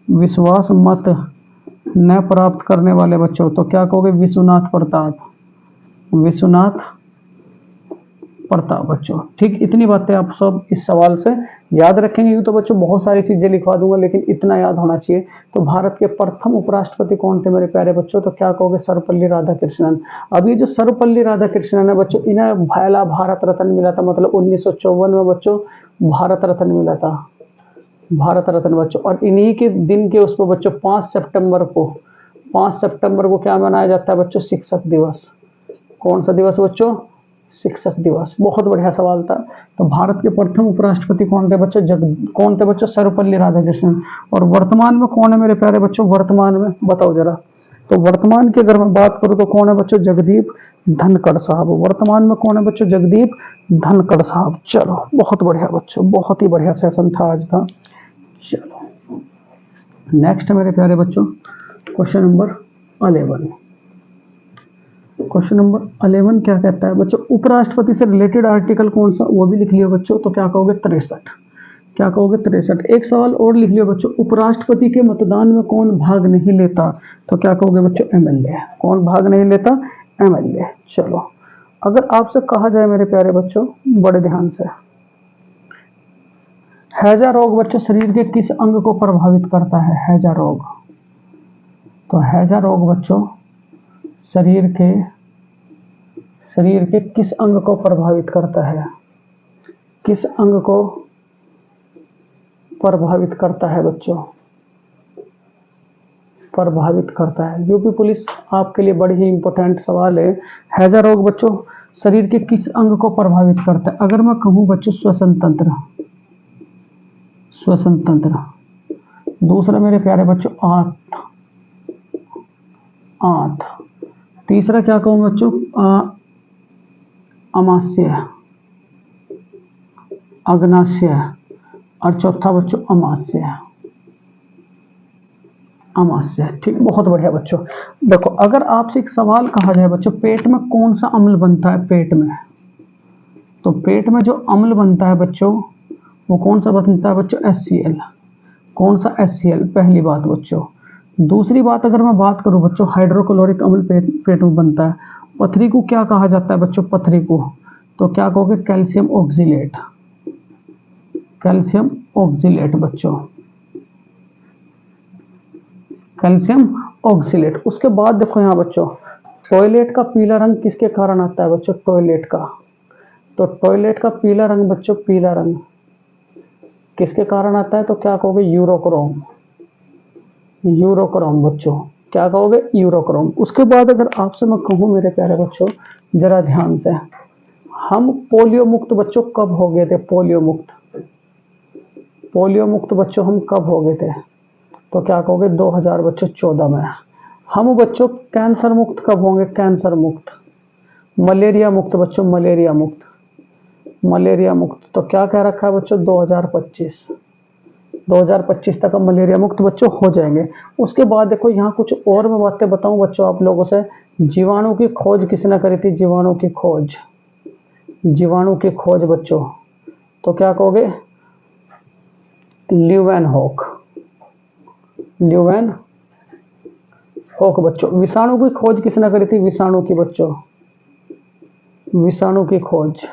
विश्वास मत न प्राप्त करने वाले बच्चों, तो क्या कहोगे? विश्वनाथ प्रताप, विश्वनाथ प्रताप बच्चों। ठीक, इतनी बातें आप सब इस सवाल से याद रखेंगे। यूँ तो बच्चों बहुत सारी चीजें लिखवा दूंगा लेकिन इतना याद होना चाहिए। तो भारत के प्रथम उपराष्ट्रपति कौन थे मेरे प्यारे बच्चों? तो क्या कहोगे? सर्वपल्ली राधाकृष्णन। अब ये जो सर्वपल्ली राधाकृष्णन है बच्चों, इन्हें पहला भारत रत्न मिला था, मतलब 1954 में बच्चों भारत रत्न मिला था, भारत रत्न बच्चों। और इन्हीं के दिन के उस पर बच्चों 5 सितंबर को, 5 सितंबर को क्या मनाया जाता है बच्चों? शिक्षक दिवस। कौन सा दिवस बच्चों? शिक्षक दिवस। बहुत बढ़िया सवाल था। तो भारत के प्रथम उपराष्ट्रपति कौन थे बच्चों? कौन थे बच्चों? सर्वपल्ली राधाकृष्णन। और वर्तमान में कौन है मेरे प्यारे बच्चों? वर्तमान में बताओ जरा। तो वर्तमान की अगर मैं बात करूं तो कौन है बच्चों? जगदीप धनखड़ साहब। वर्तमान में कौन है बच्चों? जगदीप धनखड़ साहब। चलो बहुत बढ़िया बच्चों, बहुत ही बढ़िया सेशन था आज का। चलो नेक्स्ट मेरे प्यारे बच्चों क्वेश्चन नंबर 11। क्वेश्चन नंबर 11 क्या कहता है बच्चों, उपराष्ट्रपति से रिलेटेड आर्टिकल कौन सा, वो भी लिख लियो बच्चों। तो क्या कहोगे 63, क्या कहोगे 63। एक सवाल और लिख लियो बच्चों, उपराष्ट्रपति के मतदान में कौन भाग नहीं लेता, तो क्या कहोगे बच्चों एमएलए। कौन भाग नहीं लेता, एमएलए। चलो अगर आपसे कहा जाए मेरे प्यारे बच्चों, बड़े ध्यान से, हैजा रोग बच्चों शरीर के किस अंग को प्रभावित करता है, हैजा रोग। तो हैजा रोग बच्चों शरीर के किस अंग को प्रभावित करता है, किस अंग को प्रभावित करता है बच्चों, प्रभावित करता है। यूपी पुलिस आपके लिए बड़ी ही इंपॉर्टेंट सवाल है। हैजा रोग बच्चों शरीर के किस अंग को प्रभावित करता है। अगर मैं कहूं बच्चों श्वसन तंत्र, श्वसन तंत्र। दूसरा मेरे प्यारे बच्चों आंत, आंत। तीसरा क्या कहूं बच्चों, अमाशय, अग्नाशय। और चौथा बच्चों अमाशय, अमाशय। ठीक, बहुत बढ़िया बच्चों। देखो अगर आपसे एक सवाल कहा जाए बच्चों, पेट में कौन सा अम्ल बनता है, पेट में, तो पेट में जो अम्ल बनता है बच्चों वो कौन सा बनता है बच्चों, HCl। कौन सा, HCl, पहली बात बच्चों। दूसरी बात अगर मैं बात करूं बच्चों, हाइड्रोक्लोरिक अम्ल पेट में बनता है। पथरी को क्या कहा जाता है बच्चों, पथरी को, तो क्या कहोगे कैल्शियम ऑक्सीलेट, कैल्शियम ऑक्सीलेट बच्चों, कैल्शियम ऑक्सीलेट। उसके बाद देखो यहाँ बच्चों, टॉयलेट का पीला रंग किसके कारण आता है बच्चों, टॉयलेट का। तो टॉयलेट का पीला रंग बच्चों, पीला रंग किसके कारण आता है, तो क्या कहोगे यूरोक्रोम, यूरोक्रोम बच्चों, क्या कहोगे यूरोक्रोम। उसके बाद अगर आपसे मैं कहूँ मेरे प्यारे बच्चों जरा ध्यान से, हम पोलियो मुक्त बच्चों कब हो गए थे, पोलियो मुक्त, पोलियो मुक्त बच्चों हम कब हो गए थे, तो क्या कहोगे 2000 बच्चों 14 में। हम बच्चों कैंसर मुक्त कब होंगे, कैंसर मुक्त। मलेरिया मुक्त बच्चों, मलेरिया मुक्त, मलेरिया मुक्त, तो क्या कह रखा है बच्चों 2025, 2025 तक हम मलेरिया मुक्त बच्चों हो जाएंगे। उसके बाद देखो यहाँ कुछ और मैं बातें बताऊं बच्चों आप लोगों से। जीवाणु की खोज किसने करी थी, जीवाणु की खोज, जीवाणु की खोज बच्चों, तो क्या कहोगे ल्यूवेनहॉक, ल्यूवेनहॉक बच्चों। विषाणु की खोज किसने करी थी, विषाणु की बच्चों, विषाणु की खोज,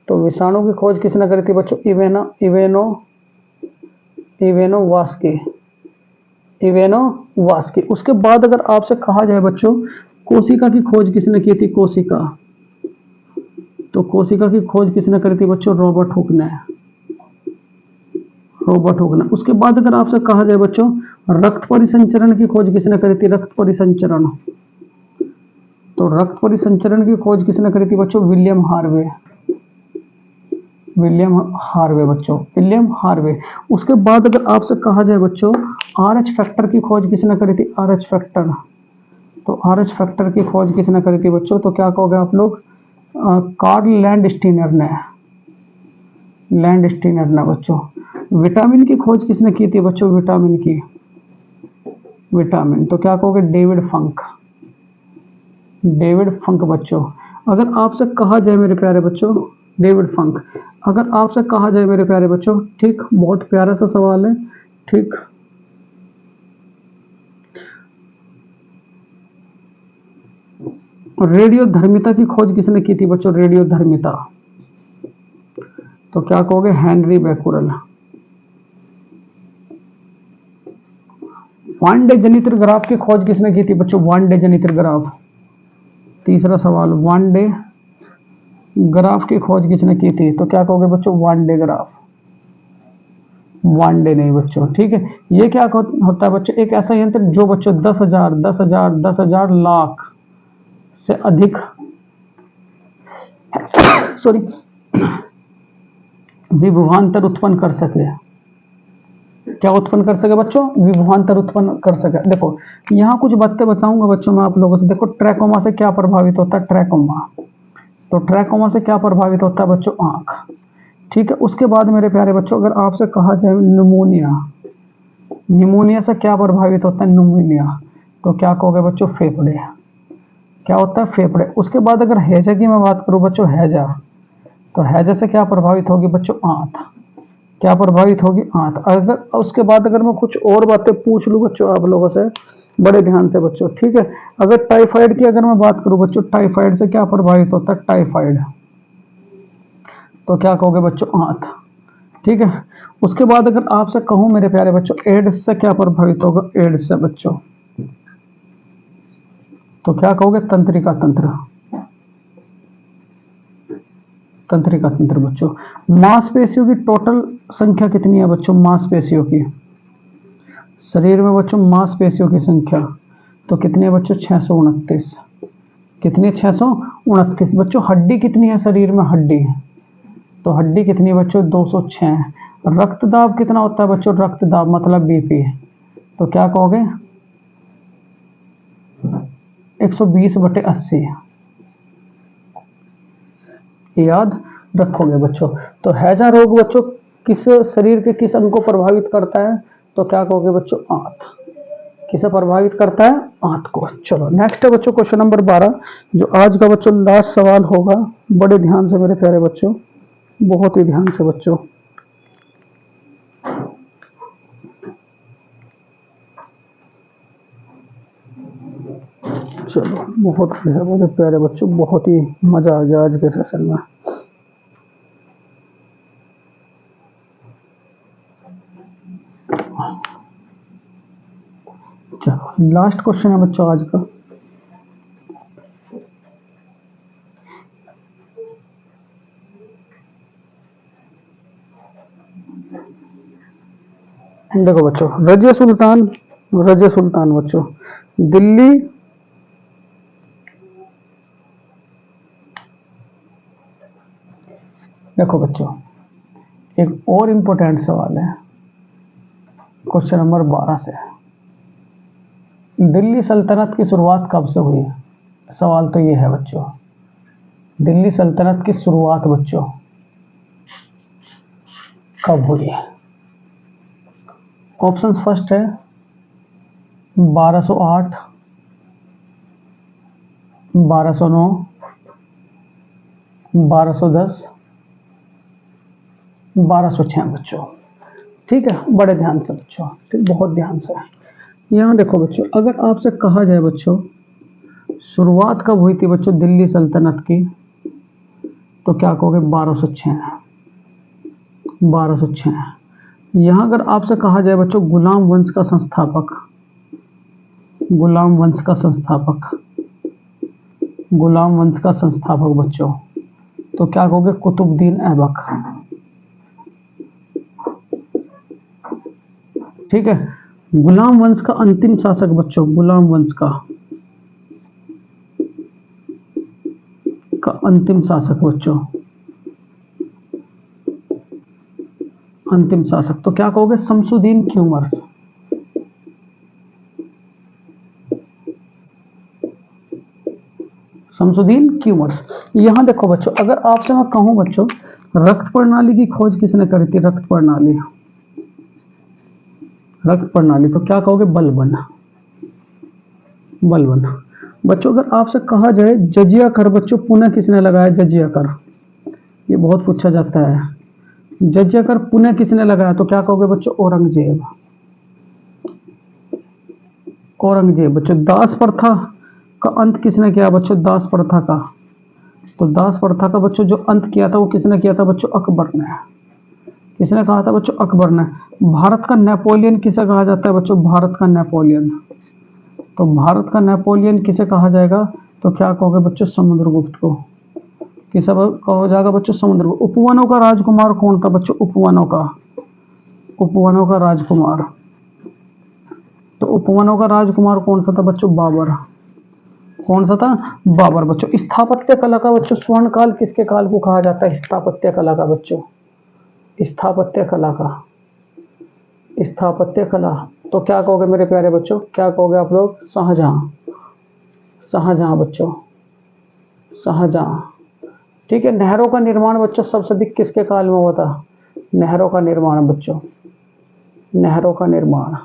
तो विषाणु की खोज किसने करी थी बच्चों, इवेनोवास्की, इवेनोवास्की। उसके बाद अगर आपसे कहा जाए बच्चों कोशिका की खोज किसने की थी, कोशिका, तो कोशिका की खोज किसने करी थी बच्चों, रॉबर्ट हुक ने, रॉबर्ट हुक ने। उसके बाद अगर आपसे कहा जाए बच्चों रक्त परिसंचरण की खोज किसने करी थी, रक्त परिसंचरण, तो रक्त परिसंचरण की खोज किसने करी थी बच्चों, विलियम हार्वे, विलियम हार्वे बच्चों, विलियम हार्वे। उसके बाद अगर आपसे कहा जाए बच्चों RH फैक्टर की खोज किसने करी थी, RH फैक्टर, तो RH फैक्टर की खोज किसने करी थी बच्चों, तो क्या कहोगे आप लोग कार्ल लैंडस्टीनर ने, लैंडस्टीनर ने बच्चों। विटामिन की खोज किसने की थी बच्चों, विटामिन की, विटामिन, तो क्या कहोगे डेविड फंक, डेविड फंक बच्चों। अगर आपसे कहा जाए मेरे प्यारे बच्चों डेविड फंक, अगर आपसे कहा जाए मेरे प्यारे बच्चों, ठीक, बहुत प्यारा सा सवाल है, ठीक। रेडियोधर्मिता की खोज किसने की थी बच्चों, रेडियोधर्मिता, तो क्या कहोगे हेनरी बैकुरल। वांडे जनित्र ग्राफ की खोज किसने की थी बच्चों, वांडे जनित्र ग्राफ। तीसरा सवाल, वांडे ग्राफ की खोज किसने की थी, तो क्या कहोगे बच्चों वांडे ग्राफ, वांडे नहीं बच्चों, ठीक है। ये क्या होता है बच्चों, एक ऐसा यंत्र जो बच्चों 10,000 10,000 10,000 लाख से अधिक सॉरी विभवांतर उत्पन्न कर सके। क्या उत्पन्न कर सके बच्चों, विभवांतर उत्पन्न कर सके। देखो यहाँ कुछ बातें बताऊंगा बच्चों मैं आप लोगों से। देखो ट्रैकोमा से क्या प्रभावित होता है, ट्रैकोमा, तो ट्रैकोमा से क्या प्रभावित होता है बच्चों, आंख, ठीक है। उसके बाद मेरे प्यारे बच्चों अगर आपसे कहा जाए निमोनिया, निमोनिया से क्या प्रभावित होता है, निमोनिया, तो क्या कहोगे बच्चों फेफड़े, क्या होता है? फेफड़े। उसके बाद अगर हैजा की मैं बात करूं बच्चों, हैजा, तो हैजा से क्या प्रभावित होगी बच्चों? आंत। क्या प्रभावित होगी? आंत। अगर उसके बाद अगर मैं कुछ और बातें पूछ लूं बच्चों आप लोगों से, बड़े ध्यान से बच्चों, ठीक है। अगर टाइफाइड की अगर मैं बात करूं बच्चों, टाइफाइड से क्या प्रभावित होता है? टाइफाइड। तो क्या कहोगे बच्चों? आंत। ठीक है। उसके बाद अगर आपसे कहूं मेरे प्यारे बच्चों, एड्स से क्या प्रभावित होगा? एड्स से बच्चों, तो क्या कहोगे? तंत्रिका तंत्र। तंत्रिका तंत्र बच्चों। मांसपेशियों की टोटल संख्या कितनी है बच्चों? मांसपेशियों की, शरीर में बच्चों मांसपेशियों की संख्या तो कितनी है बच्चों? 629। कितनी? 629 बच्चों। हड्डी कितनी है शरीर में? हड्डी, तो हड्डी कितनी है बच्चों? 206। रक्तदाब कितना होता है बच्चों? रक्तदाब मतलब बीपी, तो क्या कहोगे? 120/80। याद रखोगे बच्चों। तो हैजा रोग बच्चों किस शरीर के किस अंग को प्रभावित करता है? तो क्या कहोगे बच्चों? आंत। किसे प्रभावित करता है? आंत को। चलो नेक्स्ट है बच्चों क्वेश्चन नंबर 12, जो आज का बच्चों लास्ट सवाल होगा। बड़े ध्यान से मेरे प्यारे बच्चों, बहुत ही ध्यान से बच्चों। चलो बहुत मेरे प्यारे बच्चों, बहुत ही मजा आ गया आज के सेशन में। चलो लास्ट क्वेश्चन है बच्चों आज का। देखो बच्चों, रजिया सुल्तान, रजिया सुल्तान बच्चों दिल्ली, देखो बच्चों एक और इम्पोर्टेंट सवाल है क्वेश्चन नंबर 12 से। दिल्ली सल्तनत की शुरुआत कब से हुई? सवाल तो ये है बच्चों, दिल्ली सल्तनत की शुरुआत बच्चों कब हुई है? ऑप्शन फर्स्ट है 1208, 1209, 1210, 1206 बच्चों। ठीक है, बड़े ध्यान से बच्चों, ठीक, बहुत ध्यान से। यहाँ देखो बच्चों, अगर आपसे कहा जाए बच्चों शुरुआत कब हुई थी बच्चों दिल्ली सल्तनत की, तो क्या कहोगे? 1206। 1206। यहाँ अगर आपसे कहा जाए बच्चों गुलाम वंश का संस्थापक, गुलाम वंश का संस्थापक, गुलाम वंश का संस्थापक बच्चों, तो क्या कहोगे? कुतुबुद्दीन ऐबक। ठीक है। गुलाम वंश का अंतिम शासक बच्चों, गुलाम वंश का अंतिम शासक बच्चों, अंतिम शासक, तो क्या कहोगे? शमसुद्दीन क्यूमर्स। शमसुद्दीन क्यूमर्स। यहाँ देखो बच्चों, अगर आपसे मैं कहूं बच्चों रक्त प्रणाली की खोज किसने करी थी? रक्त प्रणाली, रक्त प्रणाली, तो क्या कहोगे? बलबन। बलबन। बच्चों अगर आपसे कहा जाए जजिया कर बच्चों पुनः किसने लगाया? जजिया कर, ये बहुत पूछा जाता है। जजिया कर पुनः किसने लगाया? तो क्या कहोगे बच्चों? औरंगजेब। औरंगजेब बच्चों। दास प्रथा का अंत किसने किया बच्चों? दास प्रथा का, तो दास प्रथा का बच्चों जो अंत किया था वो किसने किया था बच्चों? अकबर ने। किसने कहा था बच्चों? अकबर ने। भारत का नेपोलियन किसे कहा जाता है बच्चों? भारत का नेपोलियन, तो भारत का नेपोलियन किसे कहा जाएगा? तो क्या कहोगे बच्चों? समुद्रगुप्त को। किसे कहा जाएगा बच्चों? समुद्रगुप्त। उपवनों का राजकुमार कौन था बच्चों? उपवनों का, उपवनों का राजकुमार, तो उपवनों का राजकुमार कौन सा था बच्चों? बाबर। कौन सा था? बाबर बच्चों। स्थापत्य कला का बच्चों स्वर्ण काल किसके काल को कहा जाता है? स्थापत्य कला का बच्चों, स्थापत्य कला का, स्थापत्य कला, तो क्या कहोगे मेरे प्यारे बच्चों? क्या कहोगे आप लोग? शाहजहां। शाहजहां बच्चों, शाहजहां। ठीक है। नहरों का निर्माण बच्चों सबसे अधिक किसके काल में हुआ था? नहरों का निर्माण बच्चों, नहरों का निर्माण,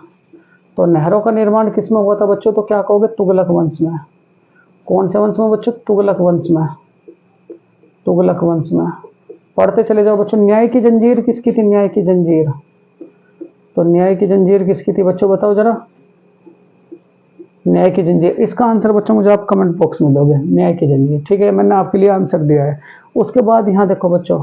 तो नहरों का निर्माण किस में हुआ था बच्चों? तो क्या कहोगे? तुगलक वंश में। कौन से वंश में बच्चों? तुगलक वंश में, तुगलक वंश में। पढ़ते चले जाओ बच्चों। न्याय की जंजीर किसकी थी? न्याय की जंजीर, तो न्याय की जंजीर किसकी थी बच्चों? बताओ जरा। न्याय की जंजीर, इसका आंसर बच्चों मुझे आप कमेंट बॉक्स में दोगे, न्याय की जंजीर। ठीक है, मैंने आपके लिए आंसर दिया है। उसके बाद यहाँ देखो बच्चों,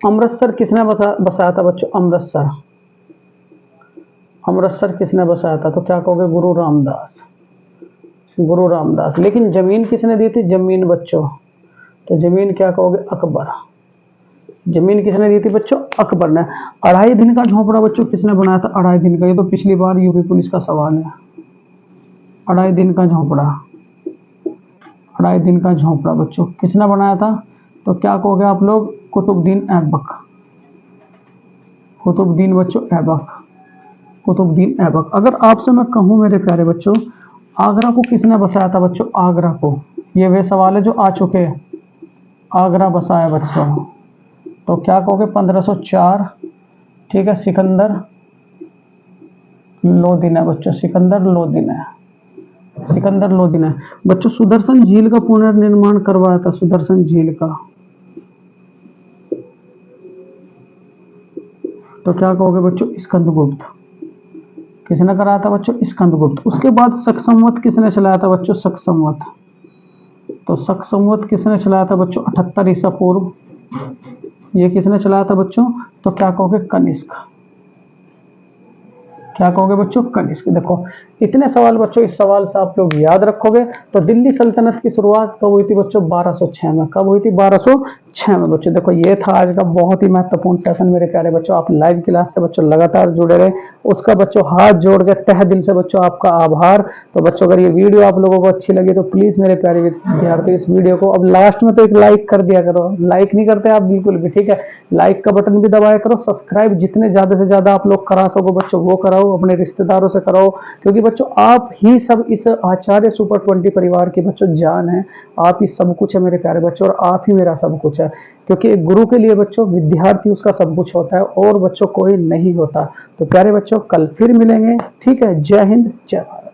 अमृतसर किसने बसाया था बच्चों? अमृतसर, अमृतसर किसने बसाया था? तो क्या कहोगे? गुरु रामदास, गुरु रामदास। लेकिन जमीन किसने दी थी? जमीन बच्चों, तो जमीन क्या कहोगे? अकबर। जमीन किसने दी थी बच्चों? अकबर ने। 2.5 दिन का झोपड़ा बच्चों किसने बनाया था? 2.5 दिन का, ये तो पिछली बार यूपी पुलिस का सवाल है। 2.5 दिन का झोपड़ा, 2.5 दिन का झोपड़ा बच्चों किसने बनाया था? तो क्या कहोगे आप लोग? कुतुबुद्दीन ऐबक, कुतुबुद्दीन बच्चों ऐबक, कुतुबुद्दीन ऐबक। अगर आपसे मैं कहूं मेरे प्यारे बच्चों, आगरा को किसने बसाया था बच्चों? आगरा को, ये वे सवाल है जो आ चुके हैं। आगरा बसाया बच्चों, तो क्या कहोगे? 1504। ठीक है, सिकंदर लोदी है बच्चों, सिकंदर लोदी है, सिकंदर लोदी है बच्चों। सुदर्शन झील का पुनर्निर्माण करवाया था, सुदर्शन झील का, तो क्या कहोगे बच्चों? स्कंदगुप्त। किसने कराया था बच्चों? स्कंदगुप्त। उसके बाद शक संवत किसने चलाया था बच्चों? शक संवत, तो शक संवत किसने चलाया था बच्चों? 78 ईसा पूर्व। ये किसने चलाया था बच्चों? तो क्या कहोगे? कनिष्क। क्या कहोगे बच्चों? कनिष्क। देखो इतने सवाल बच्चों, इस सवाल से आप लोग याद रखोगे। तो दिल्ली सल्तनत की शुरुआत कब हुई थी बच्चों? 1206 में। कब हुई थी? 1206 में बच्चों। देखो ये था आज का बहुत ही महत्वपूर्ण सेशन मेरे प्यारे बच्चों। आप लाइव क्लास से बच्चों लगातार जुड़े रहे, उसका बच्चों हाथ जोड़ के तहे दिल से बच्चों आपका आभार। तो बच्चों अगर ये वीडियो आप लोगों को अच्छी लगी तो प्लीज मेरे प्यारे विद्यार्थी इस वीडियो को अब लास्ट में तो एक लाइक कर दिया करो। लाइक नहीं करते आप बिल्कुल भी, ठीक है? लाइक का बटन भी दबाया करो। सब्सक्राइब जितने ज्यादा से ज्यादा आप लोग करा सको बच्चों वो कराओ, अपने रिश्तेदारों से कराओ, क्योंकि बच्चों आप ही सब इस आचार्य सुपर 20 परिवार की बच्चों जान है। आप ही सब कुछ है मेरे प्यारे बच्चों, और आप ही मेरा सब कुछ है। क्योंकि एक गुरु के लिए बच्चों विद्यार्थी उसका सब कुछ होता है, और बच्चों कोई नहीं होता। तो प्यारे बच्चों कल फिर मिलेंगे, ठीक है? जय हिंद, जय भारत।